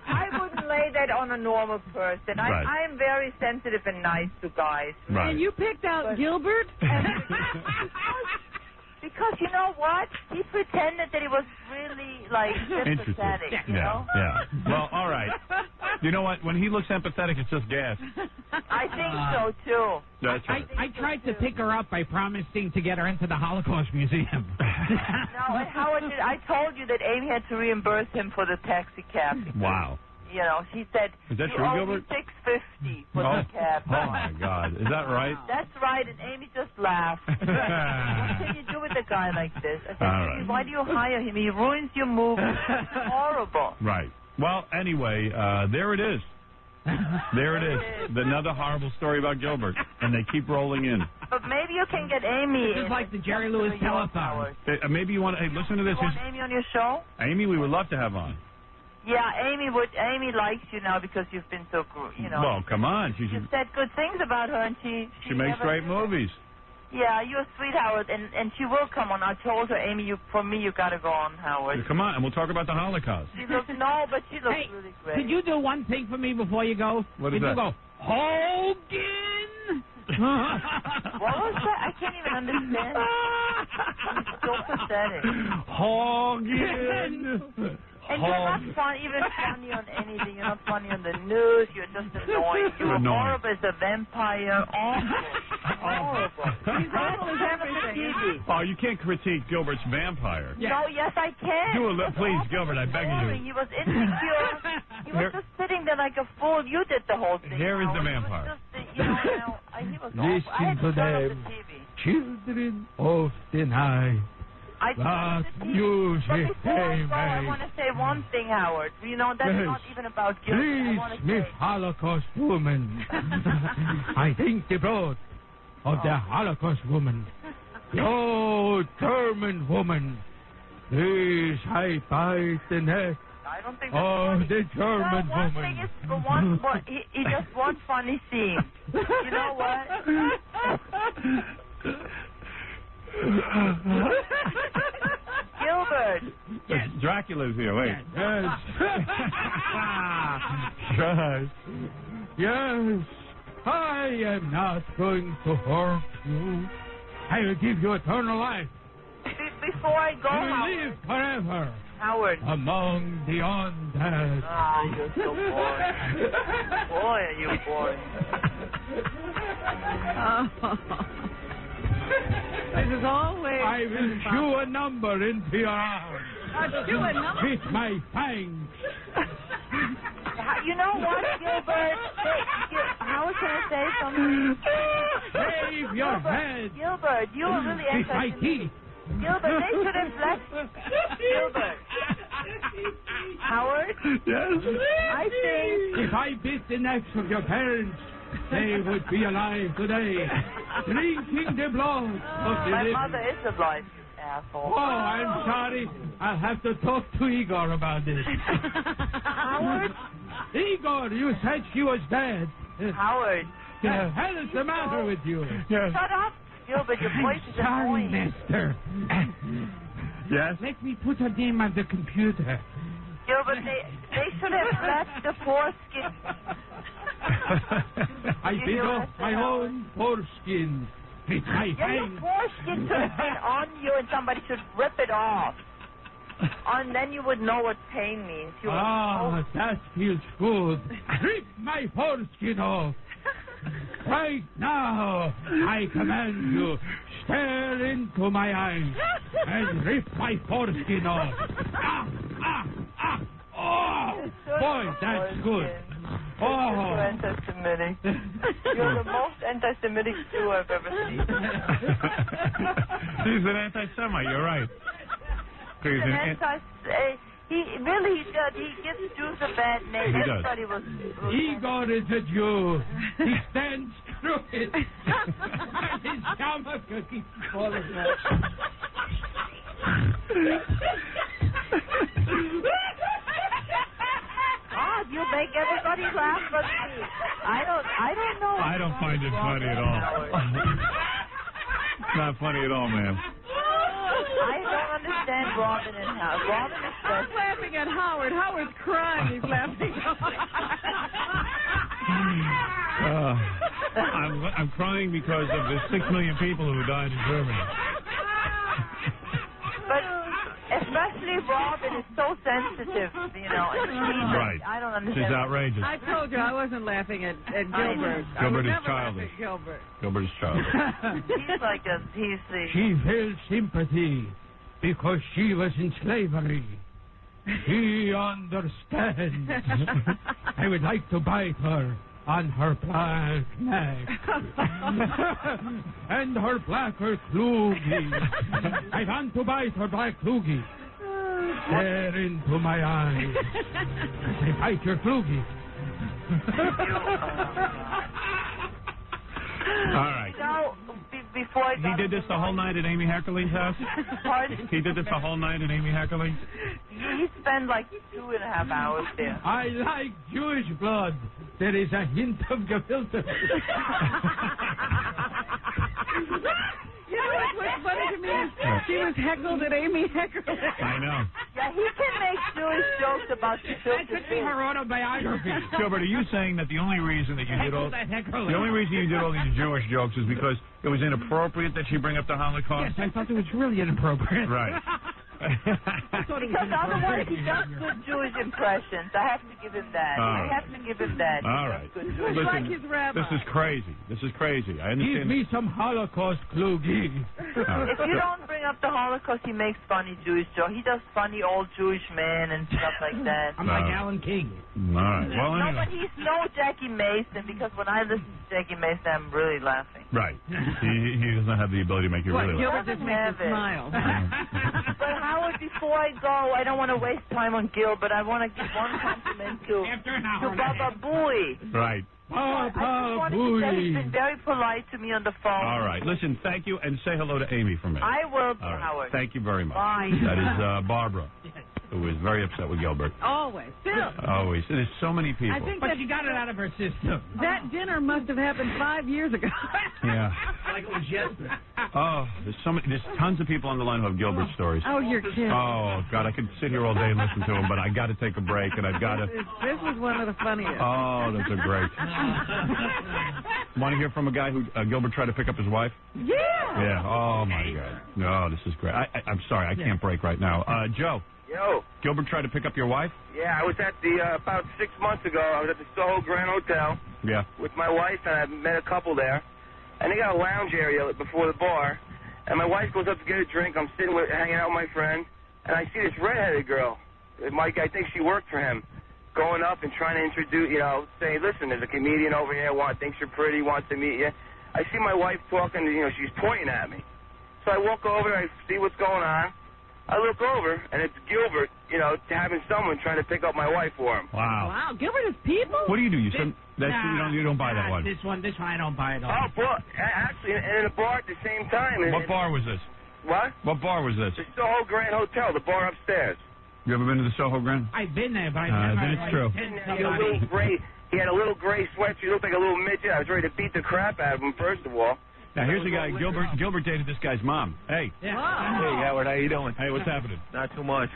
I wouldn't lay that on a normal person. Right. I am very sensitive and nice to guys. Right. And you picked out Gilbert? Because you know what? He pretended that he was really, sympathetic, Yeah. Well, all right. You know what? When he looks empathetic, it's just gas. I think so, too. That's right. I tried to pick her up by promising to get her into the Holocaust Museum. No, and Howard, I told you that Amy had to reimburse him for the taxi cab. Wow. She said, is that you true, owe Gilbert? me $650 for the cab. Oh, my God. Is that right? That's right, and Amy just laughed. What can you do with a guy like this? I said, why do you hire him? He ruins your movie. It's horrible. Right. Well, anyway, there it is. There it is. Another horrible story about Gilbert. And they keep rolling in. But maybe you can get Amy. This is like the Jerry Lewis telethon. Maybe you want to... Hey, listen to this. You want Amy on your show? Amy, we would love to have on. Yeah, Amy likes you now because you've been so, Well, come on. You said good things about her, and she makes great movies. Yeah, you're a sweet, Howard, and she will come on. I told her, Amy, you got to go on, Howard. Come on, and we'll talk about the Holocaust. She looks really great. Could you do one thing for me before you go? What is that? You go, Hogan! What was that? I can't even understand. It's so pathetic. Hogan! And you're not funny on anything. You're not funny on the news. You're just annoying. You're horrible as a vampire. Awful. Horrible. He's awful as everything. Oh, you can't critique Gilbert's vampire. No, yes, I can. Please, Gilbert, I beg of you. He was insecure. He was just sitting there like a fool. You did the whole thing. Here is the vampire. He was awful. I had to turn off the TV. Children of the night. But before I go, I want to say one thing, Howard. That's not even about Gilbert. Please, Miss Holocaust woman. I think the blood of the Holocaust woman, the German woman, please, I bite the neck I don't think of the German one woman. Thing is, he just one funny scene. You know what? Gilbert. Yes. Dracula's here. Wait. Yes. Yes. I am not going to hurt you. I will give you eternal life. Before I go, you will live forever. Howard. Among the undead. Ah, you're so boring. Boy, are you boring. This is always... I will chew a number into your arm. Chew a number? With my fangs. You know what, Gilbert? How can I say something? Shave your head. Gilbert, you are really with my teeth. Gilbert, they should have left... Gilbert. Howard? Yes? I think... If I bit the necks of your parents, they would be alive today, drinking the blood of the My living. mother is alive, you asshole. Oh, I'm sorry. I'll have to talk to Igor about this. Howard? Igor, you said she was dead. Howard. The hell is the matter with you? Yes. Shut up, Gilbert. Your voice is Sorry, annoying. mister. Yes? Let me put her name on the computer. Gilbert, they should have left the foreskin. I bit off my own foreskin with my Your fangs. foreskin should have been on you and somebody should rip it off. And then you would know what pain means. That feels good. Rip my foreskin off. Right now, I command you, stare into my eyes and rip my foreskin off. Oh, boy, that's good. You're so anti-Semitic. You're the most anti-Semitic Jew I've ever seen. He's an anti-Semite, you're right. He gives Jews a bad name. Everybody was Igor is a Jew. He stands crooked. His stomach keeps falling out. God, you make everybody laugh but me. I don't know. I don't find it funny at all. It's not funny at all, ma'am. I don't understand Robin and Howard. Robin is I'm laughing at Howard. Howard's crying. He's laughing. I'm crying because of the 6 million people who died in Germany. But especially Robin is so sensitive, and she's Right. I don't understand. She's outrageous. I told you I wasn't laughing at Gilbert. Gilbert is childish. Gilbert. Gilbert is childish. She felt sympathy because she was in slavery. She understands. I would like to bite her on her black neck and her blacker kloogie. I want to bite her black kloogie. Stare into my eyes. I bite your kloogie. All right. No, before I got He did this the whole night at Amy Heckerling's house? Pardon? He did this the whole night at Amy Heckerling's? He spent like 2.5 hours there. I like Jewish blood. There is a hint of gefilte. You know what's funny to me is she was heckled at Amy Heckerling. I know. Yeah, he can make Jewish jokes about That gefilte. could be her autobiography. Gilbert, are you saying that the only reason that you did all these Jewish jokes is because it was inappropriate that she bring up the Holocaust? Yes, I thought it was really inappropriate. Right. Because otherwise he does good Jewish impressions. I have to give him that. I have to give him that. All right. Listen, like his rabbi. This is crazy. This is crazy. I Give understand. me some Holocaust klugi. If you don't bring up the Holocaust, he makes funny Jewish jokes. He does funny old Jewish men and stuff like that. I'm like Alan King. All right. Well, No, anyway. but he's no Jackie Mason, because when I listen to Jackie Mason, I'm really laughing. Right. He does not have the ability to make you really laugh. Gilbert just makes you smile. But Howard, before I go, I don't want to waste time on Gilbert. I want to give one compliment to Baba Booey. Right. I just wanted to say he's been very polite to me on the phone. All right. Listen, thank you, and say hello to Amy for me. I will, All right. Howard. Thank you very much. Bye. That is Barbara, who is very upset with Gilbert. Always. Still. Always. There's so many people. I think But she got it out of her system. that dinner must have happened 5 years ago. Yeah. Like it was yesterday. Oh, there's tons of people on the line who have Gilbert stories. Oh, you're kidding. Oh, God, I could sit here all day and listen to them, but I got to take a break, and I've got to... This was one of the funniest. Oh, those are great. Want to hear from a guy who Gilbert tried to pick up his wife? Yeah. Yeah. Oh, my God. No, this is great. I'm sorry, I can't break right now. Joe. Yo. Gilbert tried to pick up your wife? Yeah, I was at the, about 6 months ago, I was at the Soho Grand Hotel. Yeah. With my wife, and I met a couple there. And they got a lounge area before the bar. And my wife goes up to get a drink. I'm hanging out with my friend. And I see this redheaded girl. Mike, I think she worked for him. Going up and trying to introduce, saying, listen, there's a comedian over here, thinks you're pretty, wants to meet you. I see my wife talking, she's pointing at me. So I walk over, I see what's going on. I look over, and it's Gilbert, having someone trying to pick up my wife for him. Wow. Wow, Gilbert is people? What do you do? You don't buy that one. This one I don't buy at all. Oh, but actually, in a bar at the same time. What bar was this? What? What bar was this? The Soho Grand Hotel, the bar upstairs. You ever been to the Soho Grand? I've been there, but I've never. Then it's true. He had a little gray sweatshirt. He looked like a little midget. I was ready to beat the crap out of him, first of all. Now, here's a guy, Gilbert dated this guy's mom. Hey. Yeah. Hey, Howard, how you doing? Hey, what's happening? Not too much.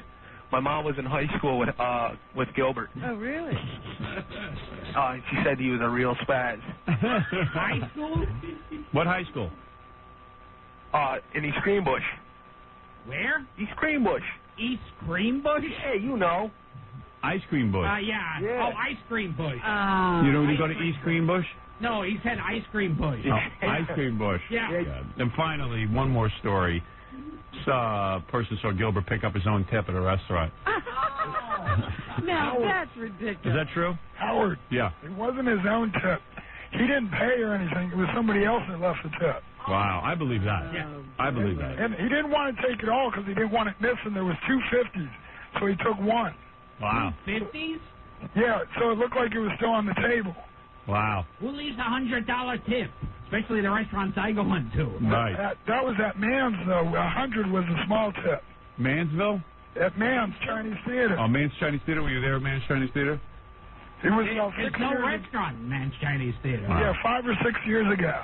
My mom was in high school with Gilbert. Oh, really? She said he was a real spaz. High school? What high school? In East Greenbush. Where? East Greenbush. East Greenbush? Yeah, you know. Ice Cream Bush. Yeah. Oh, Ice Cream Bush. You know when you go to East Green Bush? No, he said Ice Cream Bush. Oh, Ice Cream Bush. Yeah. And finally, one more story. A person saw Gilbert pick up his own tip at a restaurant. Now, that's ridiculous. Is that true? Howard. Yeah. It wasn't his own tip. He didn't pay or anything. It was somebody else that left the tip. Wow, I believe that. Yeah. I believe that. And he didn't want to take it all because he didn't want it missing. There was 2 50s, so he took one. Wow. 50s? Yeah, so it looked like it was still on the table. Wow. Who leaves a $100 tip? Especially the restaurants I go into. Right. That was at Mann's, though. 100 was a small tip. Mansville? At Mann's Chinese Theater. Oh, Mann's Chinese Theater? Were you there at Mann's Chinese Theater? It was about 6 There's no years restaurant in Mann's Chinese Theater. Yeah, 5 or 6 years ago.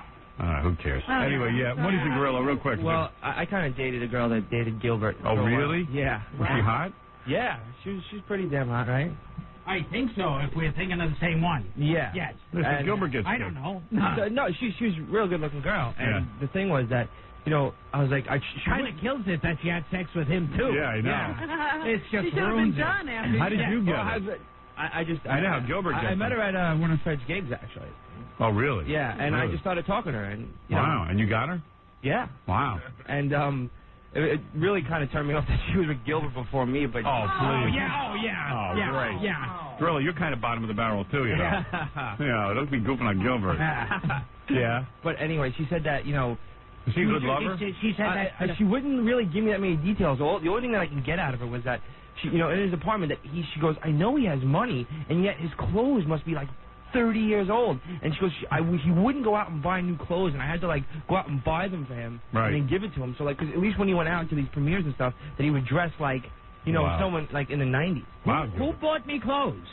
Who cares? Anyway, yeah. What is the gorilla, real quick? Well, I kind of dated a girl that dated Gilbert. Oh, really? Yeah. Was she hot? Yeah, she's pretty damn hot, right? I think so, if we're thinking of the same one. Yeah. Yes. Listen, Gilbert gets I good. don't know. No, she was a real good-looking girl. And the thing was that, I was like... She kind of kills it that she had sex with him, too. Yeah, I know. Yeah. It's just she should have been done after. How did you get it? I know how Gilbert gets I met her at one of Fred's gigs, actually. Oh, really? Yeah, and really? I just started talking to her. And wow, and you got her? Yeah. Wow. And it really kind of turned me off that she was with Gilbert before me, but... Oh, please. Oh, yeah. Great. Yeah. Gorilla, you're kind of bottom of the barrel, too, you know. Yeah, don't be goofing on Gilbert. Yeah. But anyway, she said that, Is he a good lover? She said that... She wouldn't really give me that many details. The only thing that I can get out of her was that, she, in his apartment, she goes, I know he has money, and yet his clothes must be like 30 years old. And she goes, he wouldn't go out and buy new clothes, and I had to, like, go out and buy them for him and then give it to him. So, like, 'cause at least when he went out to these premieres and stuff, that he would dress like, you know, someone, like, in the 90s. Wow. Who bought me clothes?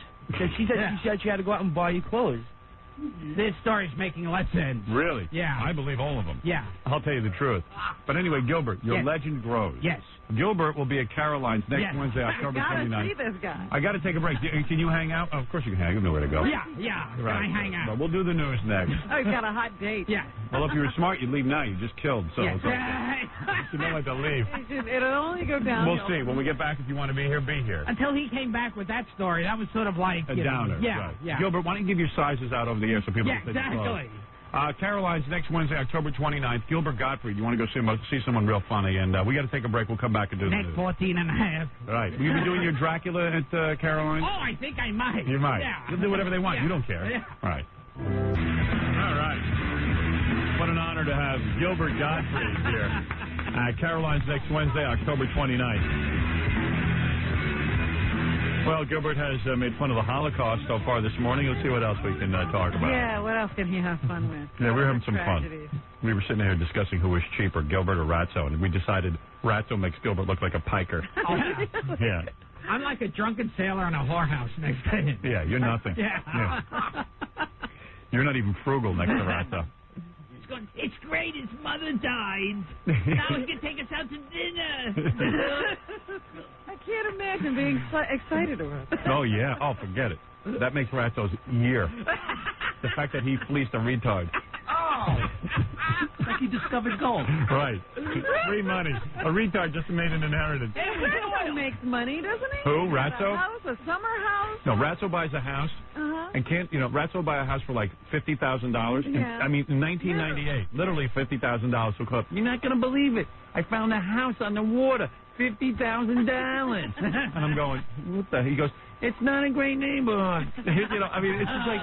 She said she had to go out and buy you clothes. This story's making less sense. Really? Yeah. I believe all of them. Yeah. I'll tell you the truth. But anyway, Gilbert, your Yes. legend grows. Yes. Gilbert will be at Caroline's next Wednesday, October 29th. I gotta see this guy. I got to take a break. Can you hang out? Oh, of course you can hang. You know where to go. Yeah. Right. Can I hang out? But we'll do the news next. Oh, he's got a hot date. Yeah. Well, if you were smart, you'd leave now. You just killed. So Yes. it's okay. You don't like to leave. It'll only go down. We'll see. When we get back, if you want to be here, be here. Until he came back with that story, that was sort of like A downer. Right. Yeah. Gilbert, why don't you give your sizes out over the air so people Yeah, can take exactly. Caroline's next Wednesday, October 29th. Gilbert Gottfried, you want to go see someone real funny, and we got to take a break. We'll come back and do Next the news. 14 and a half. Right. Will you be doing your Dracula at Caroline's? Oh, I think I might. You might. Yeah. You'll do whatever they want. Yeah. You don't care. Yeah. Right. All right. What an honor to have Gilbert Gottfried here at Caroline's next Wednesday, October 29th. Well, Gilbert has made fun of the Holocaust so far this morning. Let's see what else we can talk about. Yeah, what else can he have fun with? Yeah, we were having some Tragedies. fun. We were sitting here discussing who was cheaper, Gilbert or Ratso, and we decided Ratso makes Gilbert look like a piker. Oh, Yeah. I'm like a drunken sailor in a whorehouse next to him. Yeah, you're nothing. Yeah. You're not even frugal next to Ratso. He's going, it's great, his mother died. Now he can take us out to dinner. I can't imagine being so excited about that. Oh, yeah. Oh, forget it. That makes Ratso's year. The fact that he fleeced a retard. Oh. It's like he discovered gold. Right. Free money. A retard just made an inheritance. Everyone makes money, doesn't he? Who, He's got Ratso? A house, a summer house. No, Ratso buys a house. And can't, Ratso will buy a house for like $50,000. Yeah. I mean, in 1998, literally $50,000 will come. You're not going to believe it. I found a house on the water, $50,000. And I'm going, what the? He goes, it's not a great neighborhood. I mean, it's just like,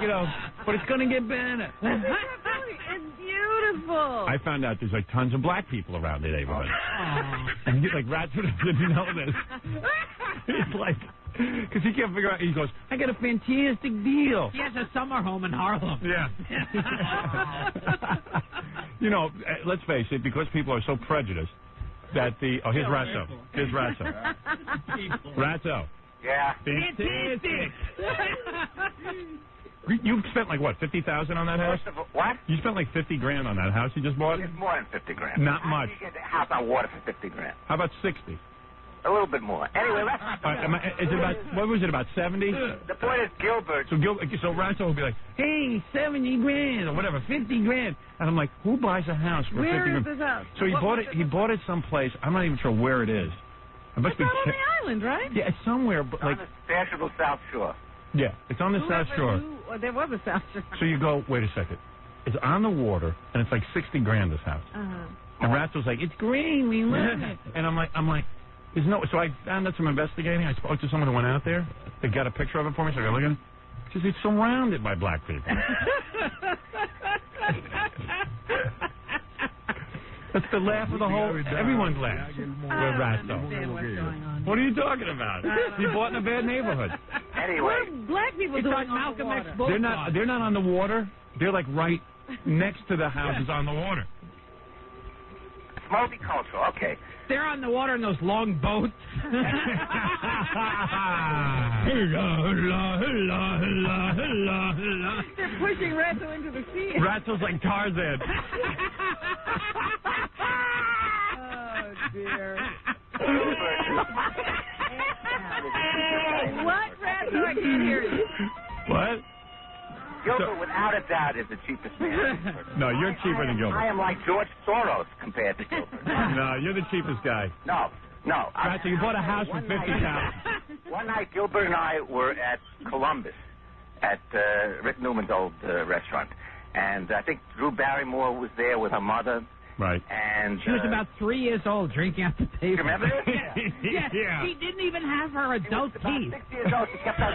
but it's going to get better. It's beautiful. I found out there's like tons of black people around the neighborhood. And he's like, Ratso didn't know this. He's like, because he can't figure out. He goes, I got a fantastic deal. He has a summer home in Harlem. Yeah. Let's face it, because people are so prejudiced that here's Ratso. Here's Ratso. Ratso. Yeah. Fantastic. You spent like what, $50,000 on that house? What? You spent like $50,000 on that house you just bought? It's more than $50,000. Not much. How do you get a house on water for $50,000? How about 60? A little bit more. Anyway, let's not. Is it about, what was it, about 70? The point is Gilbert. So Ratso will be like, hey, $70,000 or whatever, $50,000, and I'm like, who buys a house for $50,000? Where is this house? So he bought it someplace. I'm not even sure where it is. It must It's out on the island, right? Yeah, it's somewhere, but like on the fashionable South Shore. Yeah, it's on the South Shore. There was a South Shore. So you go, wait a second. It's on the water, and it's like $60,000 this house. And Ratso's like, it's green, we love it. And I'm like, there's no. So I found out some investigating. I spoke to someone who went out there. They got a picture of it for me. So I go, look at it. She says it's surrounded by black people. That's the laugh of the whole. Everyone's laugh. With Ratso. What are you talking about? You bought in a bad neighborhood. Anyway, what are black people doing on Malcolm the X water? boat. They're not on the water. They're like right next to the houses on the water. multicultural. Okay. They're on the water in those long boats. They're pushing Ratso into the sea. Ratso's like Tarzan. Oh, dear. What, Ratso? I can't hear you. What? Gilbert, without a doubt, is the cheapest man. No, you're cheaper than Gilbert. I am like George Soros compared to Gilbert. No, you're the cheapest guy. No. Ratso, you bought a house for $50,000. One night, Gilbert and I were at Columbus at Rick Newman's old restaurant. And I think Drew Barrymore was there with her mother. Right. And she was about 3 years old, drinking at the table. You remember this? Yeah. She didn't even have her adult teeth. 6 years old. She kept on.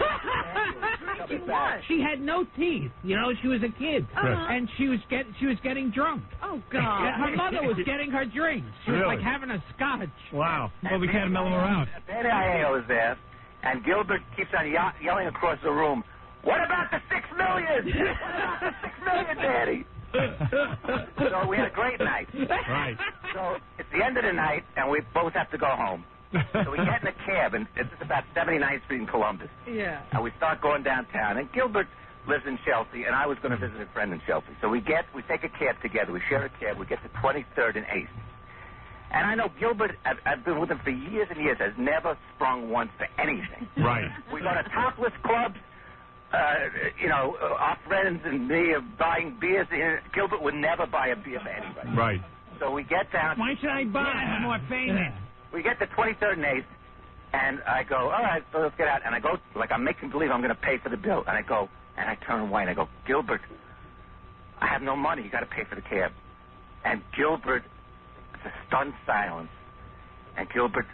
She had no teeth. You know, she was a kid, and she was getting drunk. Oh God! Her mother was getting her drinks. She was like having a scotch. Wow. Well, we can't mellow her out. Benny Aiello was there, and Gilbert keeps on yelling across the room, What about the $6 million? What about the $6 million, Daddy? So we had a great night. Right. So it's the end of the night, and we both have to go home. So we get in a cab, and this is about 79th Street in Columbus. Yeah. And we start going downtown, and Gilbert lives in Chelsea, and I was going to visit a friend in Chelsea. So we take a cab together. We share a cab. We get to 23rd and 8th. And I know Gilbert, I've been with him for years and years, has never sprung once for anything. Right. We go to topless clubs. Our friends and me are buying beers. Gilbert would never buy a beer for anybody. Right. So we get down. Why should I buy? I'm more famous. We get to 23rd and 8th, and I go, all right, so let's get out. And I go, like I'm making believe I'm going to pay for the bill. And I go, and I turn away, and I go, Gilbert, I have no money. You got to pay for the cab. And Gilbert, it's a stunned silence. And Gilbert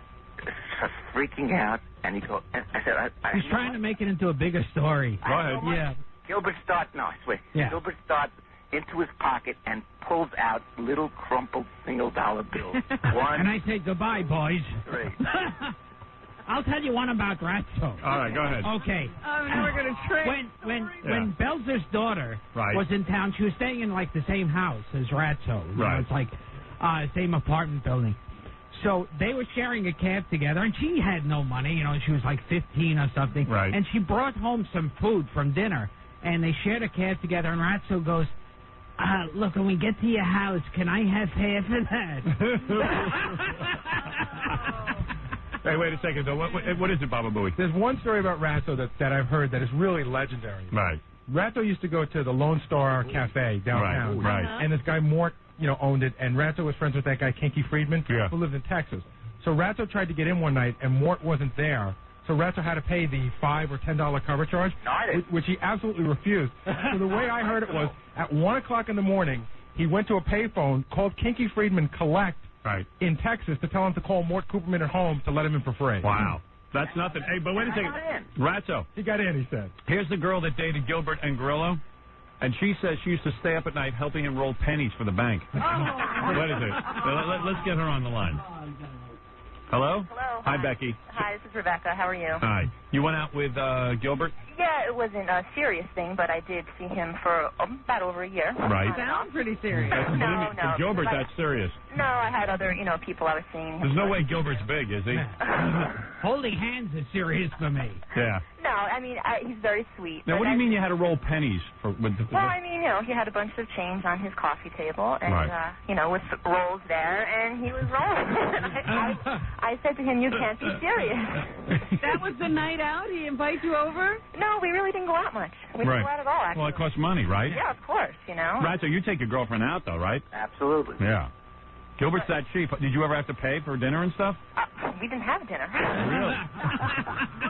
is just freaking out. And he goes, and I said, he's trying to make it into a bigger story. Go ahead. Yeah. Gilbert starts, no, I swear. Yeah. Gilbert starts into his pocket and pulls out little crumpled single-dollar bills. One. And I say, goodbye, boys. 3. I'll tell you one about Ratso. All right, go ahead. Okay. We're going to trade. When Belzer's daughter Right. was in town, she was staying in, like, the same house as Ratso. You know, Right. it's like same apartment building. So they were sharing a cab together, and she had no money. You know, she was like 15 or something. Right. And she brought home some food from dinner, and they shared a cab together, and Ratso goes, look, when we get to your house, can I have half of that? Hey, wait a second, though. What is it, Baba Booey? There's one story about Ratso that I've heard that is really legendary. Right. Ratso used to go to the Lone Star Cafe downtown. Right. And this guy, Mort, owned it, and Ratso was friends with that guy, Kinky Friedman, who lived in Texas. So Ratso tried to get in one night, and Mort wasn't there. So Ratso had to pay the $5 or $10 cover charge, which he absolutely refused. So the way I heard it was, at 1 o'clock in the morning, he went to a payphone, called Kinky Friedman Collect in Texas to tell him to call Mort Cooperman at home to let him in for free. Wow. That's nothing. Hey, but wait a second. Ratso. He got in, he said. Here's the girl that dated Gilbert and Grillo, and she says she used to stay up at night helping him roll pennies for the bank. What is it? Let's get her on the line. Hello? Hello. Hi, Becky. Hi, this is Rebecca. How are you? Hi. You went out with Gilbert? Yeah, it wasn't a serious thing, but I did see him for about over a year. Right. Sounds pretty serious. No. For Gilbert, that's serious. No, I had other, people I was seeing. There's no way Gilbert's big, is he? Holding hands is serious for me. Yeah. No, I mean, he's very sweet. Now, what do you mean you had to roll pennies for? Well, I mean, he had a bunch of change on his coffee table, and with rolls there, and he was rolling. I said to him, "You can't be serious." That was the night out. He invited you over? No, we really didn't go out much. We didn't go out at all. Actually. Well, it costs money, right? Yeah, of course. Right. So you take your girlfriend out, though, right? Absolutely. Yeah. Gilbert's that cheap. Did you ever have to pay for dinner and stuff? We didn't have dinner. Really?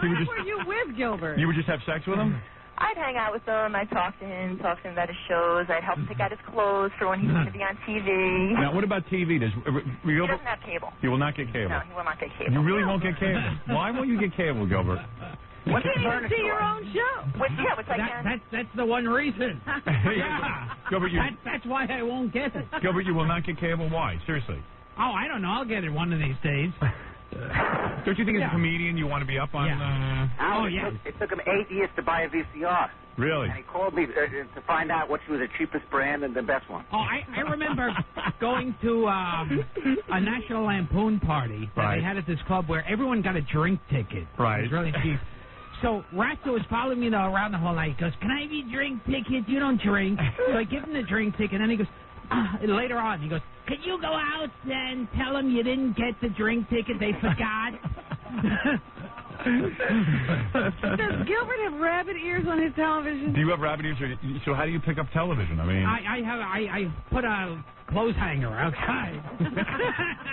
Why were you with Gilbert? You would just have sex with him? I'd hang out with him. I'd talk to him about his shows. I'd help him pick out his clothes for when he's going to be on TV. Now, what about TV? He doesn't have cable. You will not get cable? No, he will not get cable. You really won't get cable? Why won't you get cable, Gilbert? You can't even see your own show. Which I can. That's the one reason. Yeah. Gilbert, that's why I won't get it. Gilbert, you will not get cable? Why? Seriously? Oh, I don't know. I'll get it one of these days. Don't you think as a comedian you want to be up on... It took him 8 years to buy a VCR. Really? And he called me to find out which was the cheapest brand and the best one. Oh, I remember going to a National Lampoon party that they had at this club where everyone got a drink ticket. Right. It was really cheap. So Ratso was following me around the whole night. He goes, "Can I have your drink ticket? You don't drink." So I give him the drink ticket, and then he goes, later on, he goes, "Can you go out and tell them you didn't get the drink ticket? They forgot." Does Gilbert have rabbit ears on his television? Do you have rabbit ears? So how do you pick up television? I mean... I put a clothes hanger outside.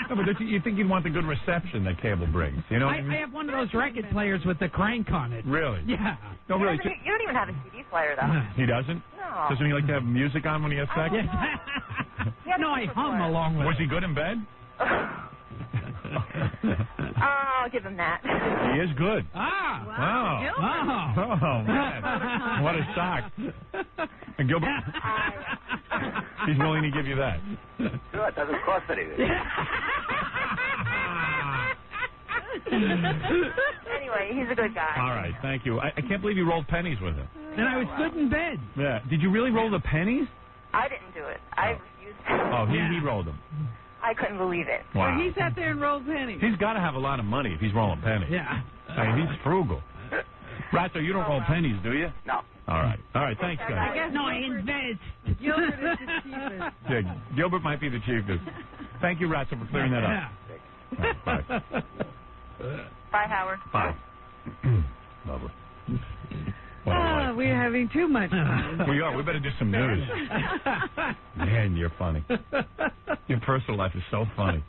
No, but you think you'd want the good reception that cable brings, you know? I have one of those record players with the crank on it. Really? Yeah. No, really. You don't even have a CD player, though. He doesn't? No. Doesn't he like to have music on when he has sex? No, I hum along with Was he good in bed? I'll give him that. He is good. Wow. Oh, man. What a shock. And Gilbert, he's willing to give you that. Sure, it doesn't cost anything. Anyway, he's a good guy. All right, thank you. I can't believe you rolled pennies with him. and I was good in bed. Yeah. Did you really roll the pennies? I didn't do it. I refused to. Oh, he rolled them. I couldn't believe it. Wow. So he sat there and rolled pennies. He's got to have a lot of money if he's rolling pennies. Yeah. I mean, he's frugal. Ratso, you don't roll pennies, do you? No. All right. Thanks, guys. I guess I invest. Gilbert is the cheapest. Yeah, Gilbert might be the cheapest. Thank you, Ratso, for clearing that up. Right, bye. Bye, Howard. Bye. Lovely. We're having too much fun. We are. We better do some news. Man, you're funny. Your personal life is so funny.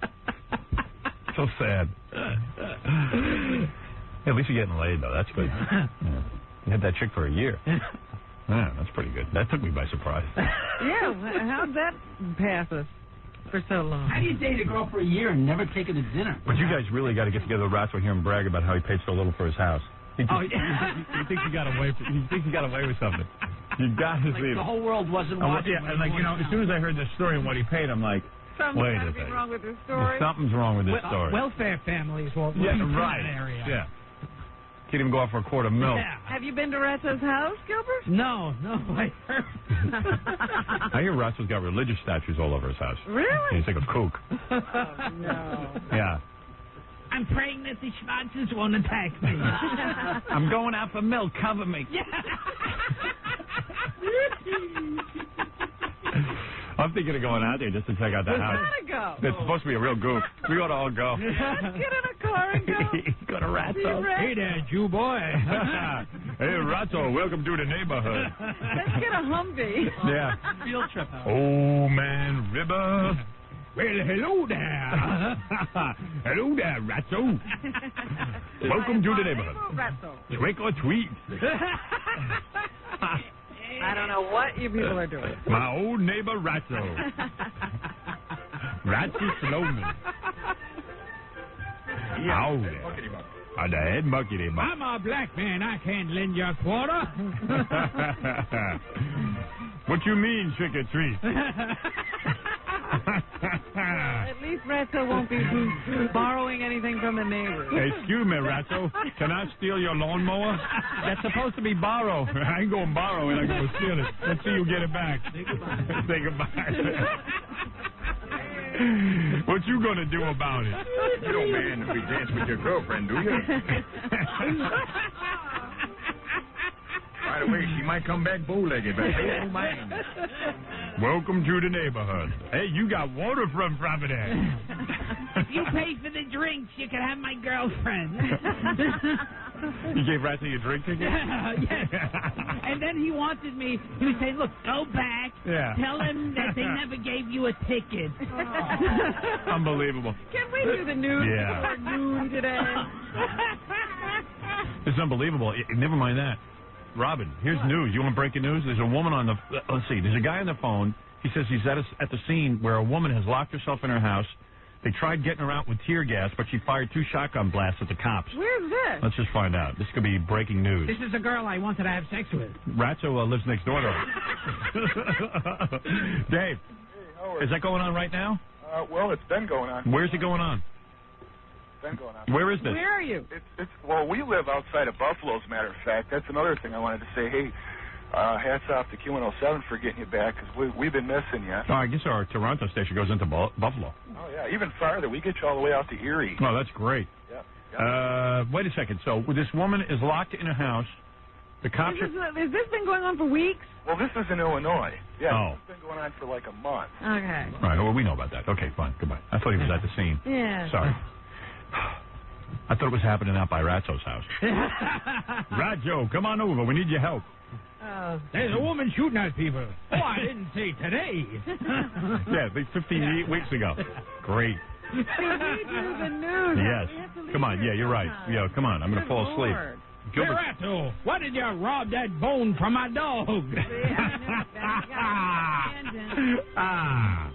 So sad. At least you're getting laid, though. That's good. Yeah. You had that chick for a year. Yeah, that's pretty good. That took me by surprise. Yeah, how'd that pass us for so long? How do you date a girl for a year and never take her to dinner? But you guys really got to get together with Ratso here and brag about how he paid so little for his house. He thinks he got away with something. You got to see it. The whole world wasn't watching. Yeah, and as soon as I heard this story and what he paid, I'm like, wait a second. Wrong with this story. Something's wrong with this story. Welfare families won't right. in that area. Yeah. Can't even go out for a quart of milk. Yeah. Have you been to Ratso's house, Gilbert? No, I heard. I hear Ratso's got religious statues all over his house. Really? He's like a kook. Oh, no. Yeah. I'm praying that the Schwarzes won't attack me. I'm going out for milk. Cover me. I'm thinking of going out there just to check out the house. We gotta go. It's supposed to be a real goof. We ought to all go. Let's get in a car and go. Go to Ratso. Hey there, Jew boy. Hey, Ratso, welcome to the neighborhood. Let's get a Humvee. Yeah. Field trip. Oh, man, River. Well, hello there. Hello there, Ratso. Welcome to the neighborhood. Ratso. Trick or treat. I don't know what you people are doing. My old neighbor, Ratso. Ratso Sloman. How there? The head muckety muck. I'm a black man. I can't lend you a quarter. What you mean, trick or treat? At least Ratso won't be borrowing anything from the neighbors. Hey, excuse me, Ratso. Can I steal your lawnmower? That's supposed to be borrow. I ain't gonna borrow it. I'm gonna steal it. Let's see you get it back. Say goodbye. Say goodbye. What you gonna do about it? You don't man if we dance with your girlfriend, do you? By the way, she might come back bow-legged, but they don't mind. Welcome to the neighborhood. Hey, you got water from there. If you pay for the drinks, you can have my girlfriend. You gave Ratso your drink ticket? Yes. And then he wanted me. He was saying, look, go back. Yeah. Tell him that they never gave you a ticket. Oh. Unbelievable. Can we do the news before noon today? It's unbelievable. Never mind that. Robin, here's news. You want breaking news? There's a woman on the... let's see. There's a guy on the phone. He says he's at the scene where a woman has locked herself in her house. They tried getting her out with tear gas, but she fired 2 shotgun blasts at the cops. Where's this? Let's just find out. This could be breaking news. This is a girl I wanted to have sex with. Ratso lives next door to her. Dave, is that going on right now? Well, it's been going on. Where's it going on? Been going on. Where is this? Where are you? Well, we live outside of Buffalo, as a matter of fact. That's another thing I wanted to say. Hey, hats off to Q107 for getting you back, because we've been missing you. Oh, I guess our Toronto station goes into Buffalo. Oh, yeah, even farther. We get you all the way out to Erie. Oh, that's great. Yeah. Wait a second. So this woman is locked in a house. The cops Has this been going on for weeks? Well, this is in Illinois. Yeah, Oh. It's been going on for like a month. Okay. Right, well, we know about that. Okay, fine. Goodbye. I thought he was at the scene. Yeah. Sorry. I thought it was happening out by Ratso's house. Ratso, come on over. We need your help. There's a woman shooting at people. Oh, I didn't say today. Yeah, 15 weeks ago. Great. We need the news. Yes. Come on. Yeah, you're right. Yeah, come on. I'm going to fall asleep. Gilbert. Ratso, why did you rob that bone from my dog?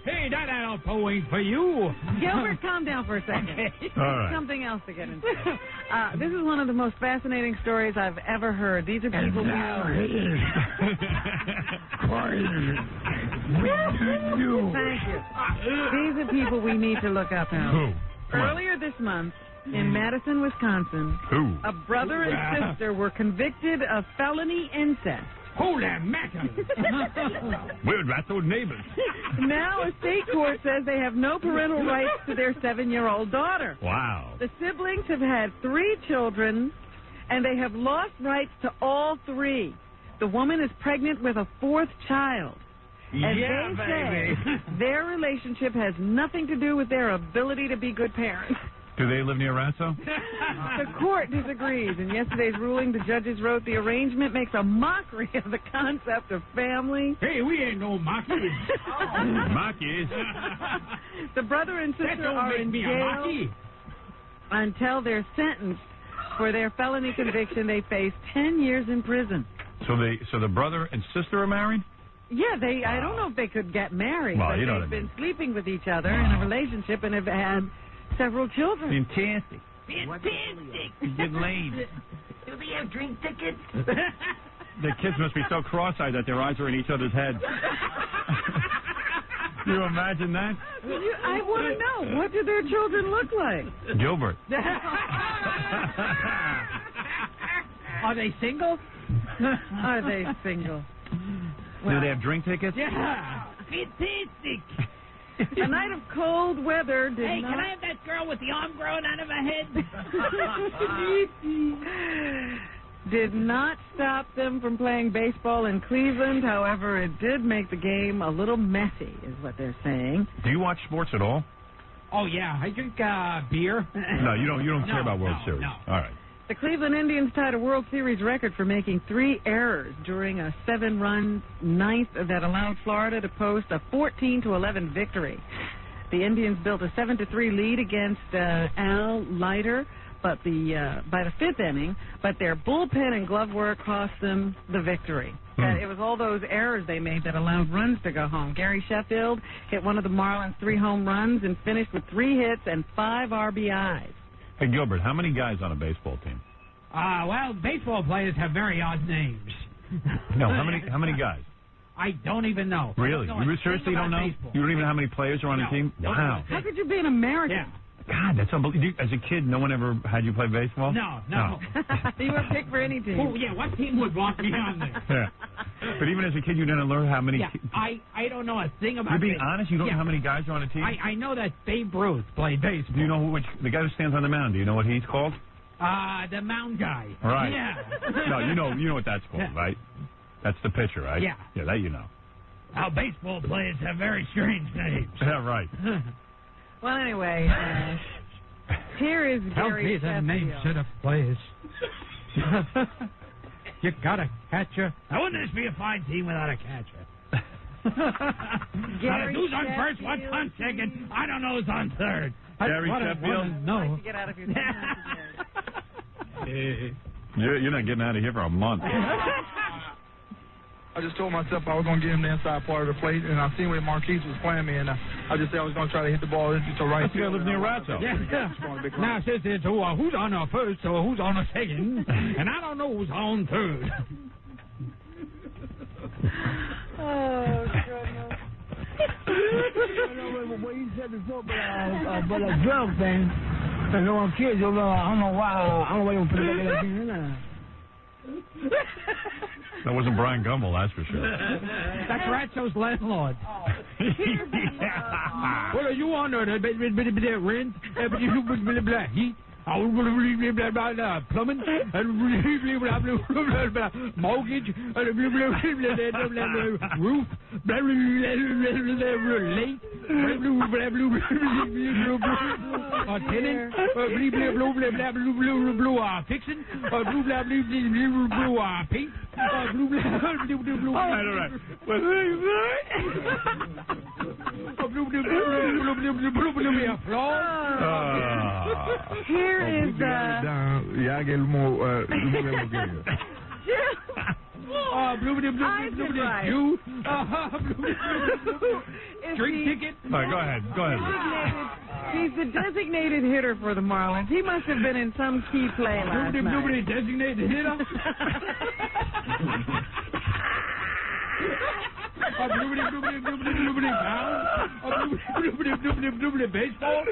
Hey, that Alpo ain't for you. Gilbert, calm down for a second. Okay. All right. Something else to get into. This is one of the most fascinating stories I've ever heard. These are people Thank you. These are people we need to look up now. Who? Earlier this month, in Madison, Wisconsin, Who? a brother and sister were convicted of felony incest Holy mackerel. We're Ratso neighbors. Now a state court says they have no parental rights to their 7-year-old daughter. Wow. The siblings have had 3 children, and they have lost rights to all 3. The woman is pregnant with a 4th child. And they say their relationship has nothing to do with their ability to be good parents. Do they live near Ratso? The court disagrees. In yesterday's ruling, the judges wrote the arrangement makes a mockery of the concept of family. Hey, we ain't no monkeys. Monkeys? The brother and sister are in jail until they're sentenced for their felony conviction. They face 10 years in prison. So the brother and sister are married? Yeah, I don't know if they could get married, well, but you know they've been sleeping with each other in a relationship and have had several children. Fantastic. Get laid. Do they have drink tickets? The kids must be so cross-eyed that their eyes are in each other's heads. Can you imagine that? I want to know, what do their children look like? Gilbert. Are they single? Are they single? Do they have drink tickets? Yeah. Fantastic. A night of cold weather did Hey, not... can I have that girl with the arm growing out of her head? did not stop them from playing baseball in Cleveland. However, it did make the game a little messy, is what they're saying. Do you watch sports at all? Oh, yeah. I drink beer. No, you don't care about World Series. No. All right. The Cleveland Indians tied a World Series record for making 3 errors during a 7-run ninth that allowed Florida to post a 14-11 victory. The Indians built a 7-3 lead against Al Leiter, but by the 5th inning, but their bullpen and glove work cost them the victory. It was all those errors they made that allowed runs to go home. Gary Sheffield hit one of the Marlins' 3 home runs and finished with 3 hits and 5 RBIs. Hey, Gilbert, how many guys on a baseball team? Well, baseball players have very odd names. No, how many guys? I don't even know. Really? You seriously don't know? Baseball. You don't even know how many players are on a team? Wow. How could you be an American? Yeah. God, that's unbelievable. As a kid, no one ever had you play baseball? No. You would pick for any team. Oh, yeah, what team would want me on there? Yeah. But even as a kid, you didn't learn how many... Yeah, I don't know a thing about You're being baseball. honest? You don't know how many guys are on a team? I know that Babe Ruth played baseball. Do you know the guy who stands on the mound, do you know what he's called? The mound guy. Right. Yeah. No, you know what that's called, right? That's the pitcher, right? Yeah. Yeah, that you know. Now, baseball players have very strange names. Yeah, right. Well, anyway, here is Gary Tell me the names of the players. You got a catcher? Now, wouldn't this be a fine team without a catcher? Gary who's on first? What's on second? I don't know who's on third. Gary Sheffield? No. Get out of here. You're not getting out of here for a month. I just told myself I was going to get him the inside part of the plate, and I seen where Marquise was playing me, and I just said I was going to try to hit the ball into right field. You live near Ratso. Yeah. Now, since it's who's on a first or who's on a second, and I don't know who's on third. Oh, goodness. What you said before, but a drug thing, and no kids, I don't know why you put it back in that thing in there. That wasn't Brian Gumbel, that's for sure. That's Ratso's landlord. What are you on there? Rent? Heat? Plumbing? Mortgage? Roof? Late? Tenant? Fixing? Paint? All right. Here is Drink ticket? All right, go ahead. He's the designated hitter for the Marlins. He must have been in some key play last night. Designated hitter? Baseball?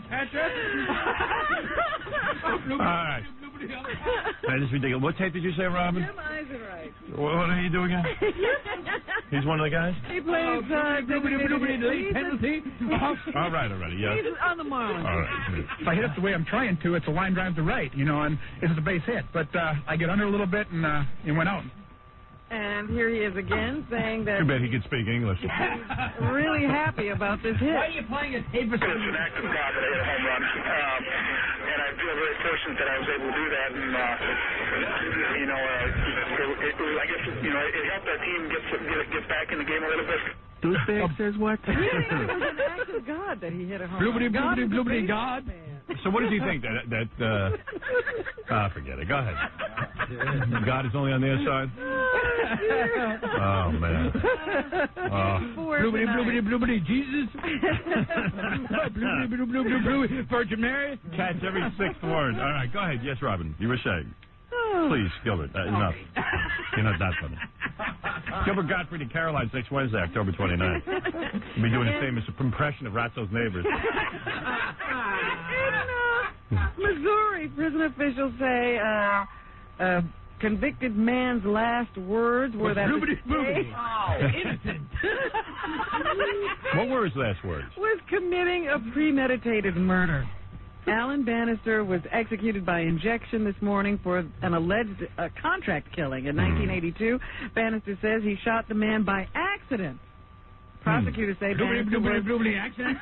catcher. All right. That is ridiculous. What tape did you say, Robin? Jim Eisenreich. What are you doing again? He's one of the guys? He plays late penalty. All right, yeah. He's on the Marlins. All right. If I hit it the way I'm trying to, it's a line drive to right, and it's a base hit. But I get under a little bit and it went out. And here he is again saying that Too bad he could speak English. he's really happy about this hit. Why are you playing a tape? It's an act of God that I hit a home run. And I feel very fortunate that I was able to do that. And, I guess, it helped our team get back in the game a little bit. Douchebag says what? He thinks it was an act of God that he hit a home run. Bloobity, God. So what does he think? Forget it. Go ahead. God is only on their side? Oh, man. Bloobity, Jesus. Bloobity, Virgin Mary. Catch every sixth word. All right, go ahead. Yes, Robin, you were saying. Please, Gilbert, enough. You're not that funny. Gilbert, Gottfried, and Caroline's next Wednesday, October 29th. We'll be doing a famous impression of Ratso's neighbors. In Missouri, prison officials say a convicted man's last words were that innocent. What were his last words? Was committing a premeditated murder. Alan Bannister was executed by injection this morning for an alleged contract killing in 1982. Bannister says he shot the man by accident. Prosecutors say Bannister was accident.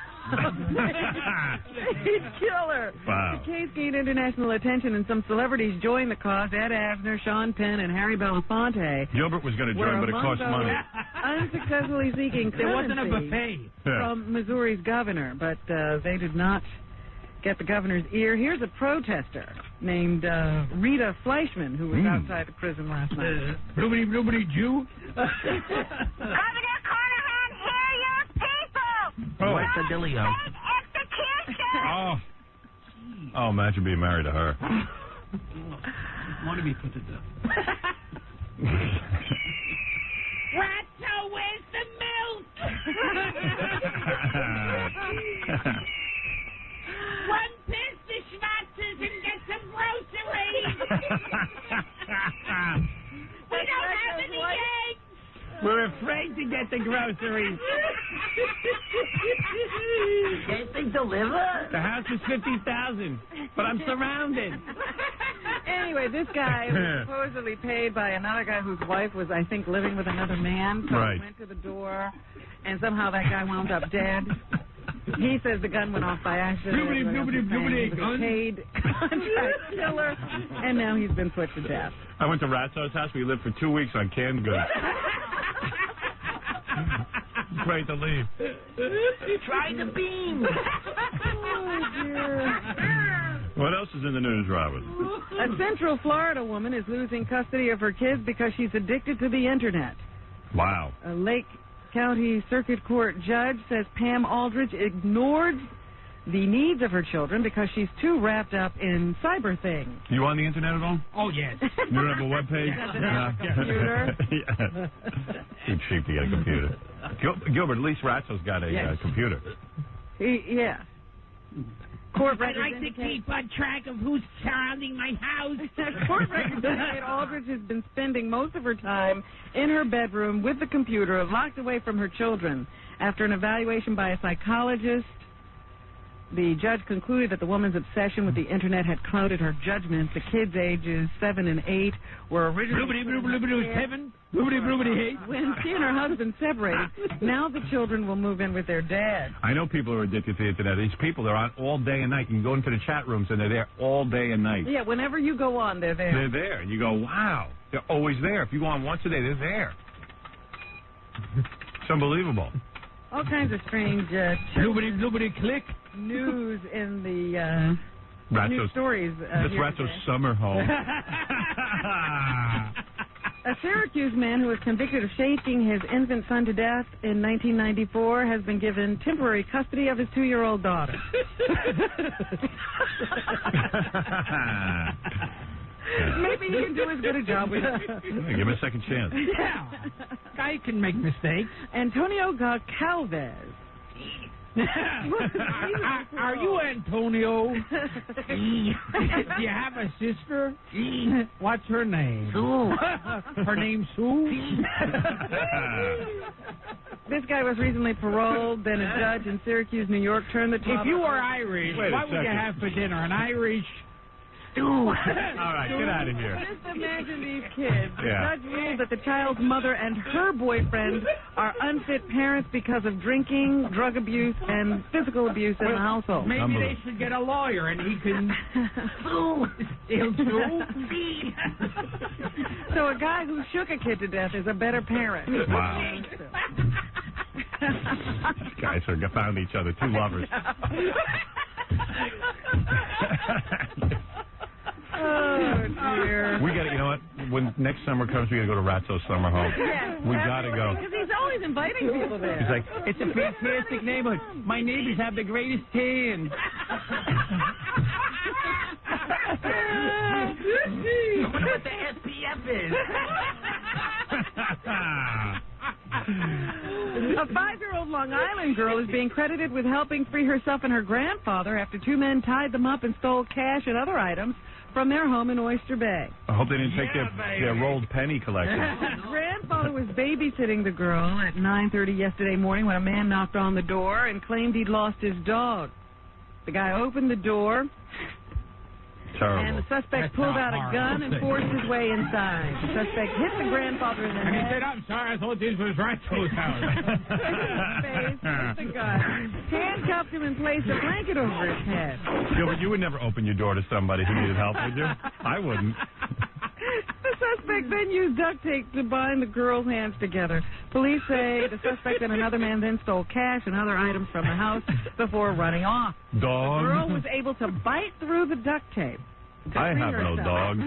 He's killer. Wow. The case gained international attention, and some celebrities joined the cause. Ed Asner, Sean Penn, and Harry Belafonte. Gilbert was going to join, but it cost money. Unsuccessfully seeking there wasn't a buffet from Missouri's governor, but they did not get the governor's ear. Here's a protester named Rita Fleischman, who was outside the prison last night. Bloobity Jew. Governor Carnahan, hear your people! Oh. What's the dealio? Execution! Oh, imagine being married to her. Want to be put to death. Ratso, where's the milk? One piss to Schwarz's and get some groceries. We don't have any eggs. We're afraid to get the groceries. Can't they deliver? The house is $50,000, but I'm surrounded. Anyway, this guy was supposedly paid by another guy whose wife was, I think, living with another man. So he went to the door, and somehow that guy wound up dead. He says the gun went off by accident. He was a paid contract killer, and now he's been put to death. I went to Ratso's house. We lived for 2 weeks on canned goods. Great to leave. Try the beans. Oh, dear. What else is in the news, Robin? A Central Florida woman is losing custody of her kids because she's addicted to the Internet. Wow. A Lake County Circuit Court judge says Pam Aldridge ignored the needs of her children because she's too wrapped up in cyber things. You on the Internet at all? Oh, yes. You don't have a webpage? Computer? Too cheap to get a computer. Gilbert, at least Ratso's got a computer. Yeah. Court I like to keep on track of who's surrounding my house. Court records indicate Aldridge has been spending most of her time in her bedroom with the computer, locked away from her children. After an evaluation by a psychologist, the judge concluded that the woman's obsession with the Internet had clouded her judgment. The kids ages 7 and 8 were originally when she and her husband separated. Now the children will move in with their dad. I know people who are addicted to the Internet. These people, they're on all day and night. You can go into the chat rooms, and they're there all day and night. Yeah, whenever you go on, they're there. They're there. And you go, wow. They're always there. If you go on once a day, they're there. It's unbelievable. All kinds of strange click news in the news stories. That's Ratso's summer home. A Syracuse man who was convicted of shaking his infant son to death in 1994 has been given temporary custody of his 2-year-old daughter. Maybe he can do as good a job with it. Give him a second chance. Yeah. Guy can make mistakes. Antonio Goncalves Are you Antonio? Do you have a sister? What's her name? Sue. Her name's Sue? This guy was recently paroled. Then a judge in Syracuse, New York, turned the top. If you were Irish, what would you have for dinner? An Irish stew? All right, get out of here. Just imagine these kids. The Yeah. judge ruled that the child's mother and her boyfriend are unfit parents because of drinking, drug abuse, and physical abuse in the household. Maybe they should get a lawyer and he can sue. He'll sue. So a guy who shook a kid to death is a better parent. Wow. These guys have found each other, two lovers. Oh, dear. We got to, you know what? When next summer comes, we got to go to Ratso's summer home. Yeah, We got to go. because he's always inviting people there. He's like, It's a fantastic neighborhood. My neighbors have the greatest tan. I wonder what the SPF is. A 5-year-old Long Island girl is being credited with helping free herself and her grandfather after two men tied them up and stole cash and other items from their home in Oyster Bay. I hope they didn't take their rolled penny collection. The grandfather was babysitting the girl at 9:30 yesterday morning when a man knocked on the door and claimed he'd lost his dog. The guy opened the door, Terrible. and the suspect pulled out a gun and forced his way inside. The suspect hit the grandfather in the And he head. said, I'm sorry, I thought this was Ratso's house. The gun, handcuffed him and placed a blanket over his head. Gilbert, you would never open your door to somebody who needed help, would you? I wouldn't. The suspect then used duct tape to bind the girl's hands together. Police say the suspect and another man then stole cash and other items from the house before running off. Dog. The girl was able to bite through the duct tape. I have no dog.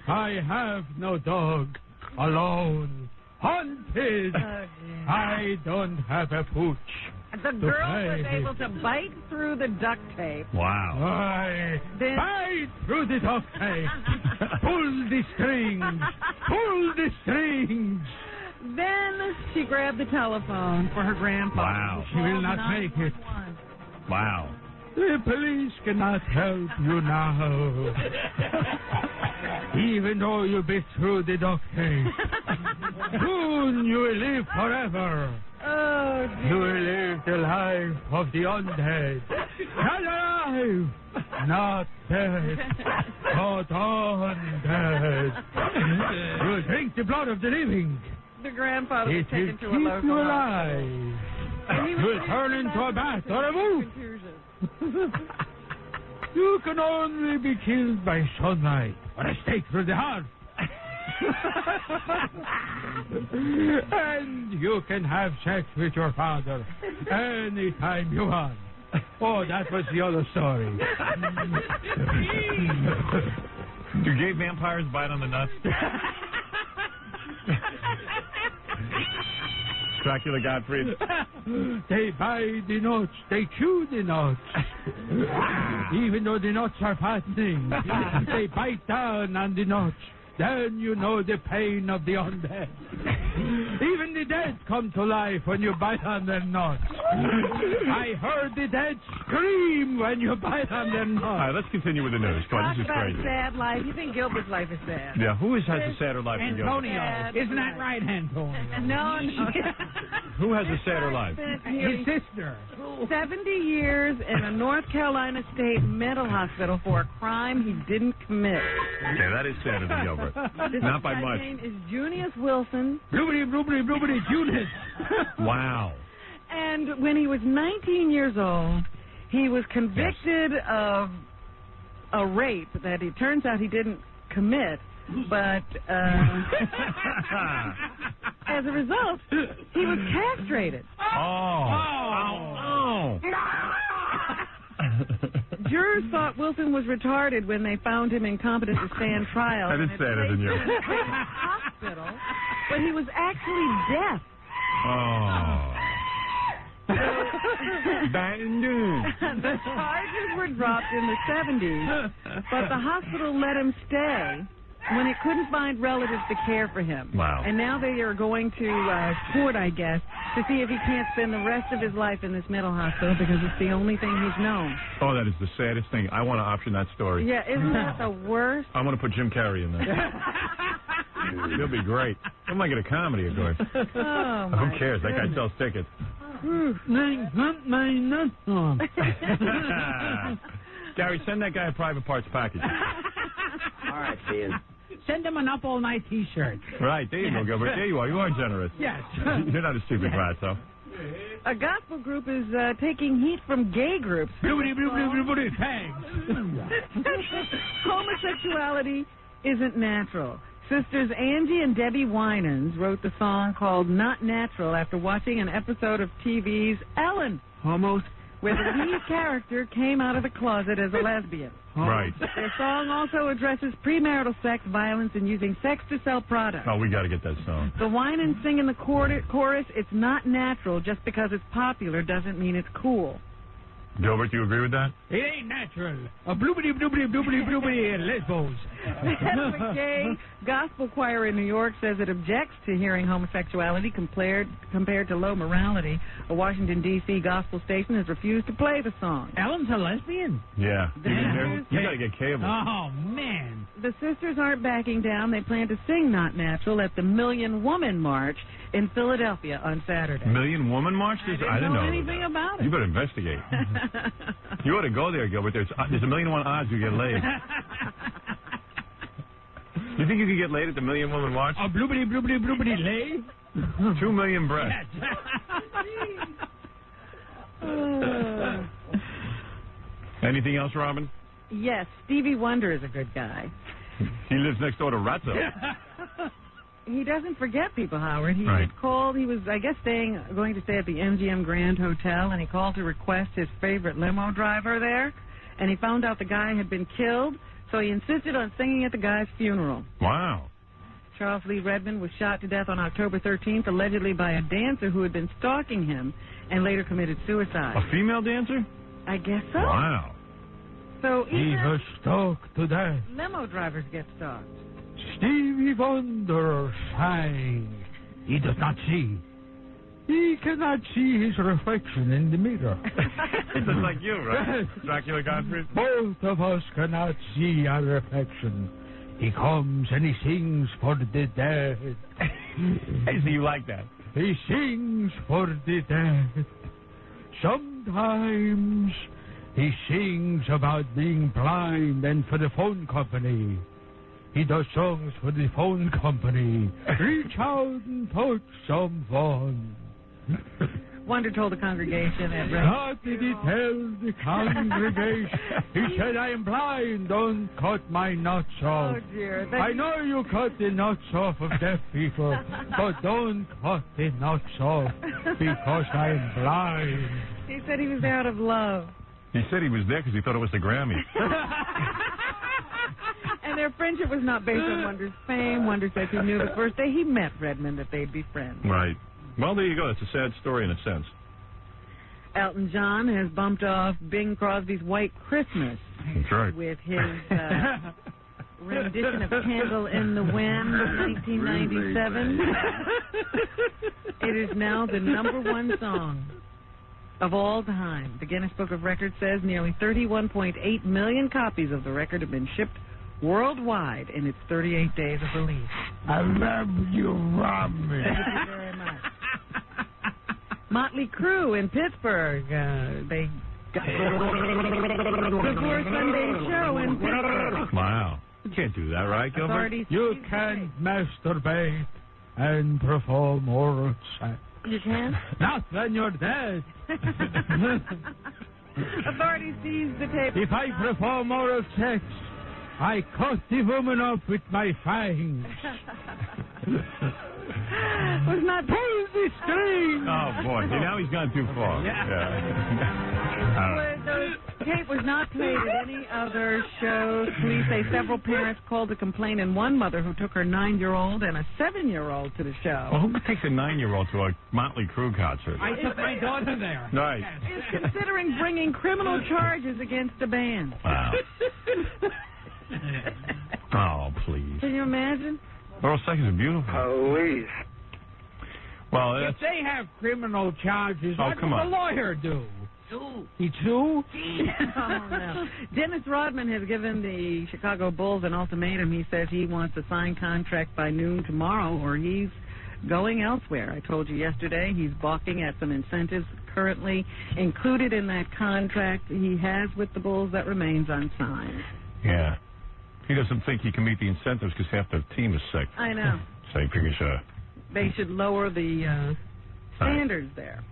I have no dog. Alone. Hunted. I don't have a pooch. The girl was able to bite through the duct tape. Wow. I Then- bite through the duct tape. Pull the strings. Pull the strings. Then she grabbed the telephone for her grandfather. Wow. She will not make it. Wow. The police cannot help you now. Even though you bit through the duct tape. Soon you will live forever. Oh, You will live the life of the undead. Alive! Not dead, but undead. You will drink the blood of the living. the grandfather was It will taken to a keep local you hospital. alive. And he You was will turn into a bat or a wolf. contusion. You can only be killed by sunlight or a stake through the heart. And you can have sex with your father anytime you want. Oh, that was the other story. Do gay vampires bite on the nuts? Dracula Gottfried. They buy the nuts. They chew the nuts. Even though the nuts are fattening, they bite down on the nuts. Then you know the pain of the undead. Even the dead come to life when you bite on their nuts. I heard the dead scream when you bite on their nuts. All right, let's continue with the news. Come on, Talk this is about crazy. a sad life. You think Gilbert's life is sad? Yeah, who has a sadder life than Gilbert? Antonio. Isn't that right, Antonio? No. Who has a sadder life? His sister. 70 years in a North Carolina state mental hospital for a crime he didn't commit. Yeah, that is sadder than Gilbert. This Not by guy's much. name is Junius Wilson. Blubbity, Junius. Wow. And when he was 19 years old, he was convicted of a rape that it turns out he didn't commit. But as a result, he was castrated. Oh. Jurors thought Wilson was retarded when they found him incompetent to stand trial. That is sadder than you. Hospital, but he was actually deaf. Oh. The charges were dropped in the 70s, but the hospital let him stay when it couldn't find relatives to care for him. Wow. And now they are going to court, I guess, to see if he can't spend the rest of his life in this mental hospital because it's the only thing he's known. Oh, that is the saddest thing. I want to option that story. Yeah, isn't that the worst? I want to put Jim Carrey in there. He'll be great. He'll make it a comedy, of course. Oh, Who cares? That guy sells tickets. Gary, send that guy a private parts package. All right, Ian. Send him an up-all-night T-shirt. Right, there you go, Gilbert. There you are. You are generous. Yes. You're not a stupid Ratso. A gospel group is taking heat from gay groups. Homosexuality isn't natural. Sisters Angie and Debbie Winans wrote the song called Not Natural after watching an episode of TV's Ellen, Homos, where the lead character came out of the closet as a lesbian. Right. Their song also addresses premarital sex, violence, and using sex to sell products. Oh, we got to get that song. The Winans sing in the chorus, it's not natural. Just because it's popular doesn't mean it's cool. Gilbert, do you agree with that? It ain't natural. A bloobity-bloobity-bloobity-bloobity and lesbos. The head of a gay gospel choir in New York says it objects to hearing homosexuality compared to low morality. A Washington, D.C. gospel station has refused to play the song. Ellen's a lesbian? Yeah. You got to get cable. Oh, man. The sisters aren't backing down. They plan to sing Not Natural at the Million Woman March in Philadelphia on Saturday. Million Woman March? I didn't know anything about it. You better investigate. You ought to go there, Gilbert. There's 1,000,001 odds you get laid. You think you could get laid at the Million Woman March? A bloobity-bloobity-bloobity lay? 2 million breaths. Anything else, Robin? Yes, Stevie Wonder is a good guy. He lives next door to Ratso. He doesn't forget people, Howard. He Right. called. He was, I guess, going to stay at the MGM Grand Hotel, and he called to request his favorite limo driver there. And he found out the guy had been killed, so he insisted on singing at the guy's funeral. Wow. Charles Lee Redmond was shot to death on October 13th, allegedly by a dancer who had been stalking him and later committed suicide. A female dancer? I guess so. Wow. So He even was stalked to death. limo drivers get stalked. Stevie Wonder sang. He does not see. He cannot see his reflection in the mirror. He looks like you, right? Dracula Gottfried? Both of us cannot see our reflection. He comes and he sings for the dead. Hey, so you like that? He sings for the dead. Sometimes he sings about being blind and for the phone company. He does songs for the phone company. Reach out and touch someone. Wonder told the congregation at What did he tell the congregation? He said, I am blind, don't cut my nuts off. Oh, dear. I know you cut the nuts off of deaf people, but don't cut the nuts off because I am blind. He said he was out of love. He said he was there because he thought it was the Grammy. And their friendship was not based on Wonder's fame. Wonder said he knew the first day he met Redmond that they'd be friends. Right. Well, there you go. It's a sad story in a sense. Elton John has bumped off Bing Crosby's White Christmas. That's right. With his rendition of Candle in the Wind, 1997. It is now the #1 song of all time. The Guinness Book of Records says nearly 31.8 million copies of the record have been shipped worldwide in its 38 days of release. I love you, Robin. Thank you very much. Motley Crue in Pittsburgh. They got before Sunday show in Pittsburgh. Wow. You can't do that, right, Gilbert? Authorities You can't masturbate and perform oral sex. You can? Not when you're dead. Authorities seized the tape. If I perform oral sex, I cut the woman up with my fangs. Was not pull the string. Oh, boy. See, now he's gone too far. Yeah. The tape was not played at any other shows. Police say several parents called to complain, and one mother who took her 9-year-old and a 7-year-old to the show. Well, who takes a 9-year-old to a Motley Crue concert? I took my daughter there. Right. Is considering bringing criminal charges against the band. Wow. Oh, please. Can you imagine? Oral sex is beautiful. Please. Well, If they have criminal charges, Oh, what come does on. the lawyer do? Sue. He sue? Oh, no. Dennis Rodman has given the Chicago Bulls an ultimatum. He says he wants a signed contract by noon tomorrow or he's going elsewhere. I told you yesterday he's balking at some incentives currently included in that contract he has with the Bulls that remains unsigned. Yeah. He doesn't think he can meet the incentives because half the team is sick. I know. So he figures, They should lower the standards there.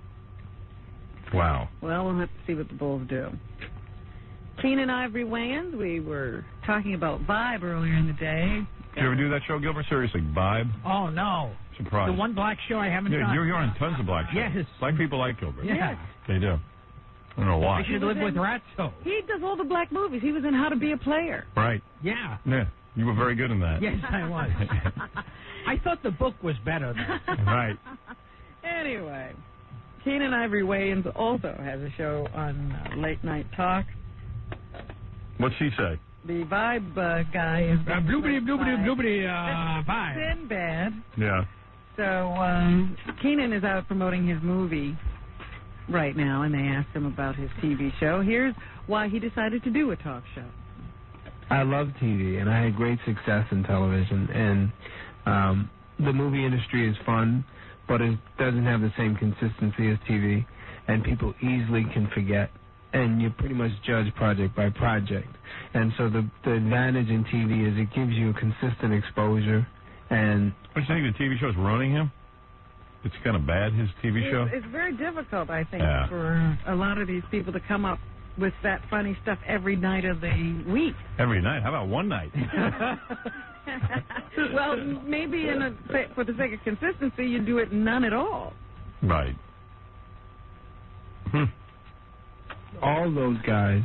wow. Well, we'll have to see what the Bulls do. Keenan Ivory Wayans, we were talking about Vibe earlier in the day. Did you ever do that show, Gilbert? Seriously, Vibe? Oh, no. Surprise. The one black show I haven't done. You're on tons of black shows. Yes. Black people like Gilbert. Yeah. They do. I don't know why. I should live with Ratso. He does all the black movies. He was in How to Be a Player. Right. Yeah. Yeah. You were very good in that. Yes, I was. I thought the book was better, though. Right. Anyway, Keenan Ivory Wayans also has a show on Late Night Talk. What's he say? The Vibe guy is... Bloobity, Vibe. Sinbad. Yeah. So, Keenan is out promoting his movie right now, and they asked him about his TV show. Here's why he decided to do a talk show. I love TV, and I had great success in television, and the movie industry is fun, but it doesn't have the same consistency as TV, and people easily can forget, and you pretty much judge project by project. And so the advantage in TV is it gives you a consistent exposure, and... What do you think the TV show is ruining him? It's kind of bad, his TV show? It's very difficult, I think, Yeah. for a lot of these people to come up with that funny stuff every night of the week. Every night? How about one night? Well, maybe for the sake of consistency, you do it none at all. Right. All those guys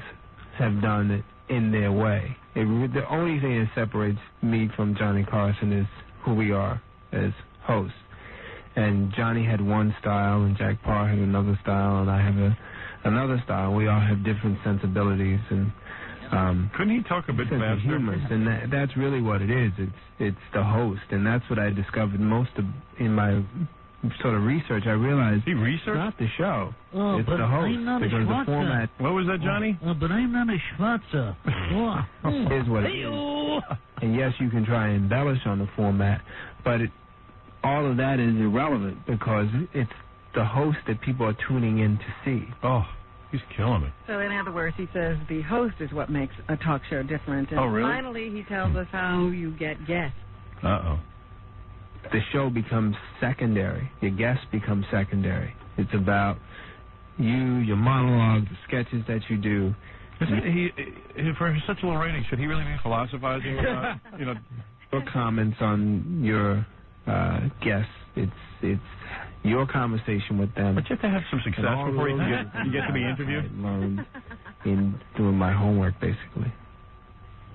have done it in their way. The only thing that separates me from Johnny Carson is who we are as hosts. And Johnny had one style, and Jack Parr had another style, and I have another style. We all have different sensibilities, and couldn't he talk a bit faster? Humorous, and that's really what it is. It's the host, and that's what I discovered most of in my sort of research. I realized he researched? It's not the show. Oh, it's but the host I'm not a because the Schwarzer. format. What was that, Johnny? But I'm not a Schwarzer. Is what it is. And yes, you can try and embellish on the format, but all of that is irrelevant because it's the host that people are tuning in to see. Oh, he's killing it. So in other words, he says the host is what makes a talk show different. And Oh, really? finally, he tells us how you get guests. Uh-oh. The show becomes secondary. Your guests become secondary. It's about you, your monologue, the sketches that you do. For such a low rating, should he really be philosophizing about, your comments on your guests. It's your conversation with them. But you have to have some success before you get to be interviewed. I learned in doing my homework, basically.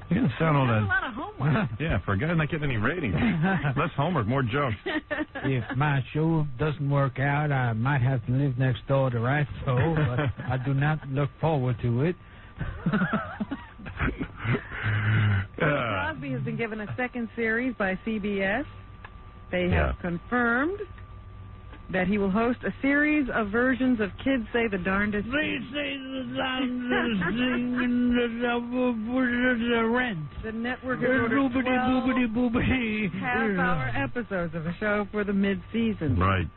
You didn't sound all that. That's a lot of homework. Yeah, for a guy not getting any ratings. Less homework, more jokes. If my show doesn't work out, I might have to live next door to Ratso, but I do not look forward to it. Bill Cosby has been given a second series by CBS. They have confirmed that he will host a series of versions of Kids Say the Darndest They Things. say the darndest thing in the rent. The network has ordered 12 half-hour episodes of the show for the mid-season. Right.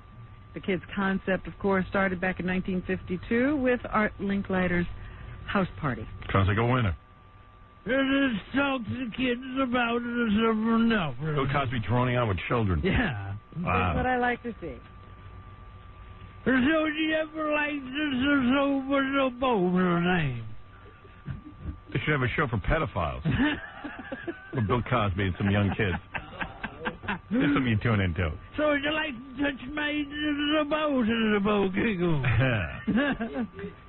The kids' concept, of course, started back in 1952 with Art Linkletter's House Party. Sounds like a winner. Just talk to the kids about it. Bill Cosby droning on with children. Yeah. Wow. That's what I like to see. So do you ever like this over name? They should have a show for pedophiles. With Bill Cosby and some young kids. That's something you tune into. So would you like to touch my boat giggle?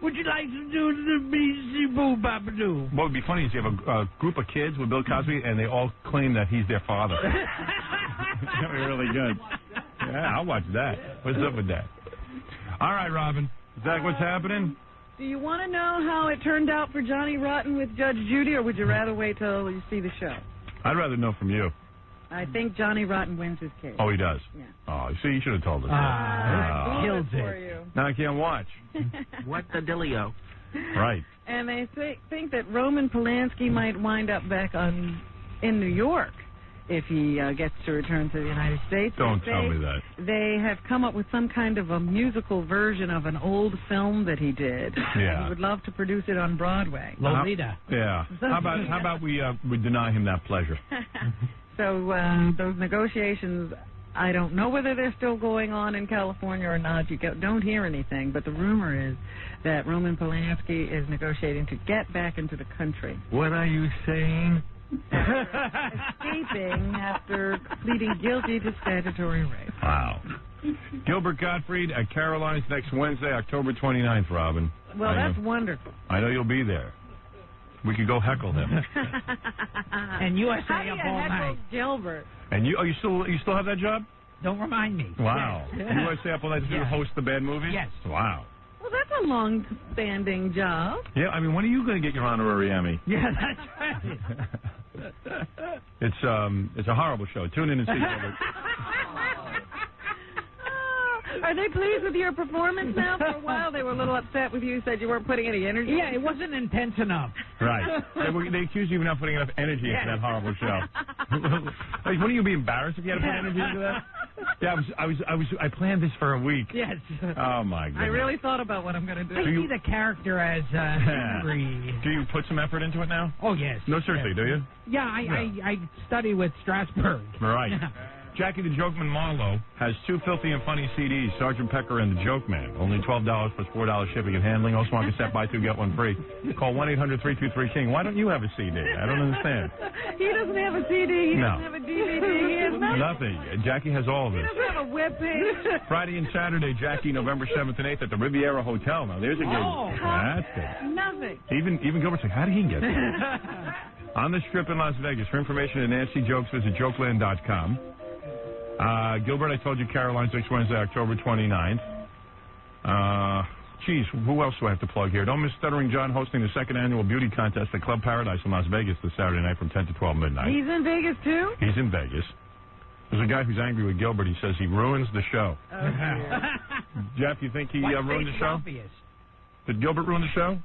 Would you like to do the BC Boo Baba Doo? What would be funny is you have a group of kids with Bill Cosby and they all claim that he's their father. That'd be really good. Yeah, I'll watch that. What's up with that? All right, Robin. Is that what's happening? Do you want to know how it turned out for Johnny Rotten with Judge Judy, or would you rather wait till you see the show? I'd rather know from you. I think Johnny Rotten wins his case. Oh, he does? Yeah. Oh, see, you should have told us. Kills it. Now I can't watch. What the dealio? Right. And they think that Roman Polanski might wind up back in New York if he gets to return to the United States. Don't tell me that. They have come up with some kind of a musical version of an old film that he did. Yeah. He would love to produce it on Broadway. Lolita. Yeah. How about we deny him that pleasure? So those negotiations, I don't know whether they're still going on in California or not. You don't hear anything, but the rumor is that Roman Polanski is negotiating to get back into the country. What are you saying? Escaping after pleading guilty to statutory rape. Wow. Gilbert Gottfried at Caroline's next Wednesday, October 29th, Robin. Well, that's wonderful. I know you'll be there. We could go heckle him. And USA How do you up all heckle night. Gilbert? And you still have that job? Don't remind me. Wow. Yes. USA up all night to host the bad movies? Yes. Wow. Well, that's a long-standing job. Yeah, I mean, when are you going to get your honorary Emmy? Yeah, that's right. It's a horrible show. Tune in and see Gilbert. Are they pleased with your performance now? For a while, they were a little upset with you, said you weren't putting any energy. Yeah, it wasn't intense enough. Right. They accused you of not putting enough energy into that horrible show. Like, wouldn't you be embarrassed if you had to put energy into that? Yeah, I planned this for a week. Yes. Oh my goodness. I really thought about what I'm going to do. I see the character as angry. Do you put some effort into it now? Oh, yes. No, seriously, do you? Yeah, I study with Strasberg. Right. Yeah. Jackie the Jokeman Marlowe has 2 filthy and funny CDs, Sgt. Pepper and the Joke Man. Only $12 plus $4 shipping and handling. Also on cassette, buy 2, get 1 free. Call 1-800-323-KING. Why don't you have a CD? I don't understand. He doesn't have a CD. He doesn't have a DVD. He has Nothing. Jackie has all of He this. doesn't have a webpage. Friday and Saturday, Jackie, November 7th and 8th at the Riviera Hotel. Now, there's a gig. That's good. Nothing. Even Gilbert's like, how did he get there? On the Strip in Las Vegas. For information and nasty jokes, visit jokeland.com. Gilbert, I told you Caroline's next Wednesday, October 29th. Geez, who else do I have to plug here? Don't miss Stuttering John hosting the 2nd annual beauty contest at Club Paradise in Las Vegas this Saturday night from 10 to 12 midnight. He's in Vegas, too? He's in Vegas. There's a guy who's angry with Gilbert. He says he ruins the show. Oh, Jeff, you think he ruined the show? Obvious. Did Gilbert ruin the show?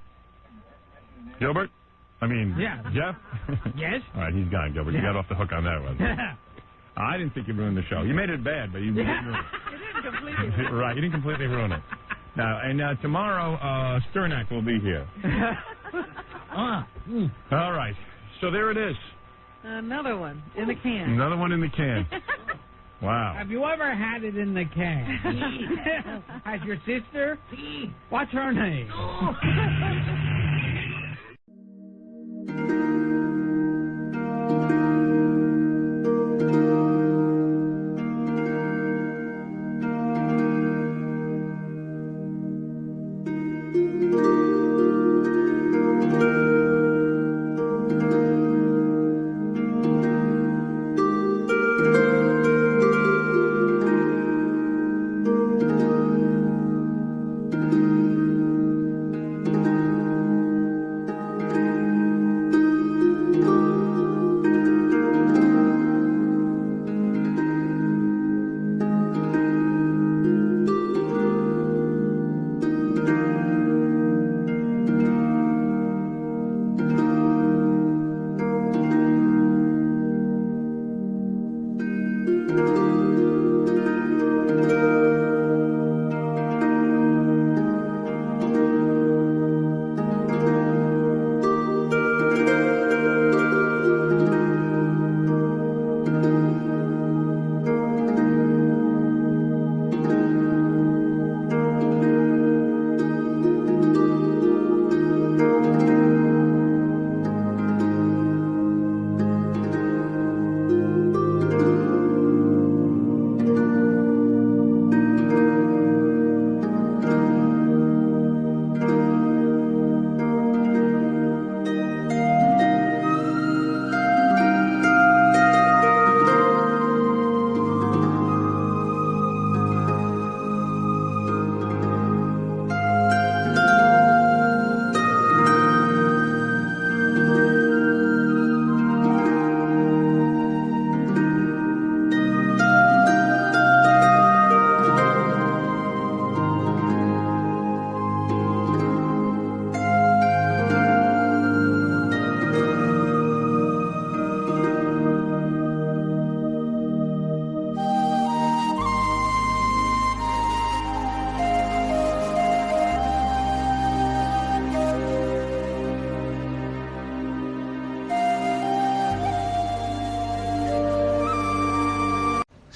Gilbert? I mean, yeah. Jeff? Yes. All right, he's gone, Gilbert. You got off the hook on that one. I didn't think you ruined the show. You made it bad, but you didn't ruin it. You didn't completely. Right, you didn't completely ruin it. Now, tomorrow, Sternak will be here. All right, so there it is. Another one in the can. Another one in the can. Wow. Have you ever had it in the can? Has your sister? What's her name?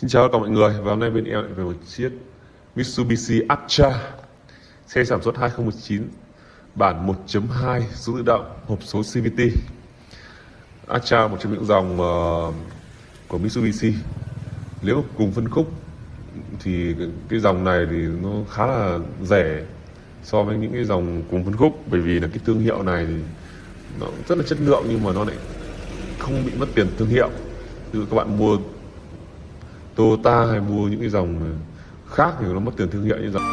Xin chào tất cả mọi người, và hôm nay bên em lại về một chiếc Mitsubishi Atra, xe sản xuất 2019, bản 1.2, số tự động, hộp số CVT. Atra một trong những dòng của Mitsubishi. Nếu cùng phân khúc thì cái dòng này thì nó khá là rẻ so với những cái dòng cùng phân khúc, bởi vì là cái thương hiệu này thì nó rất là chất lượng nhưng mà nó lại không bị mất tiền thương hiệu. Ví dụ các bạn mua Toyota hay mua những cái dòng khác thì nó mất tiền thương hiệu như dòng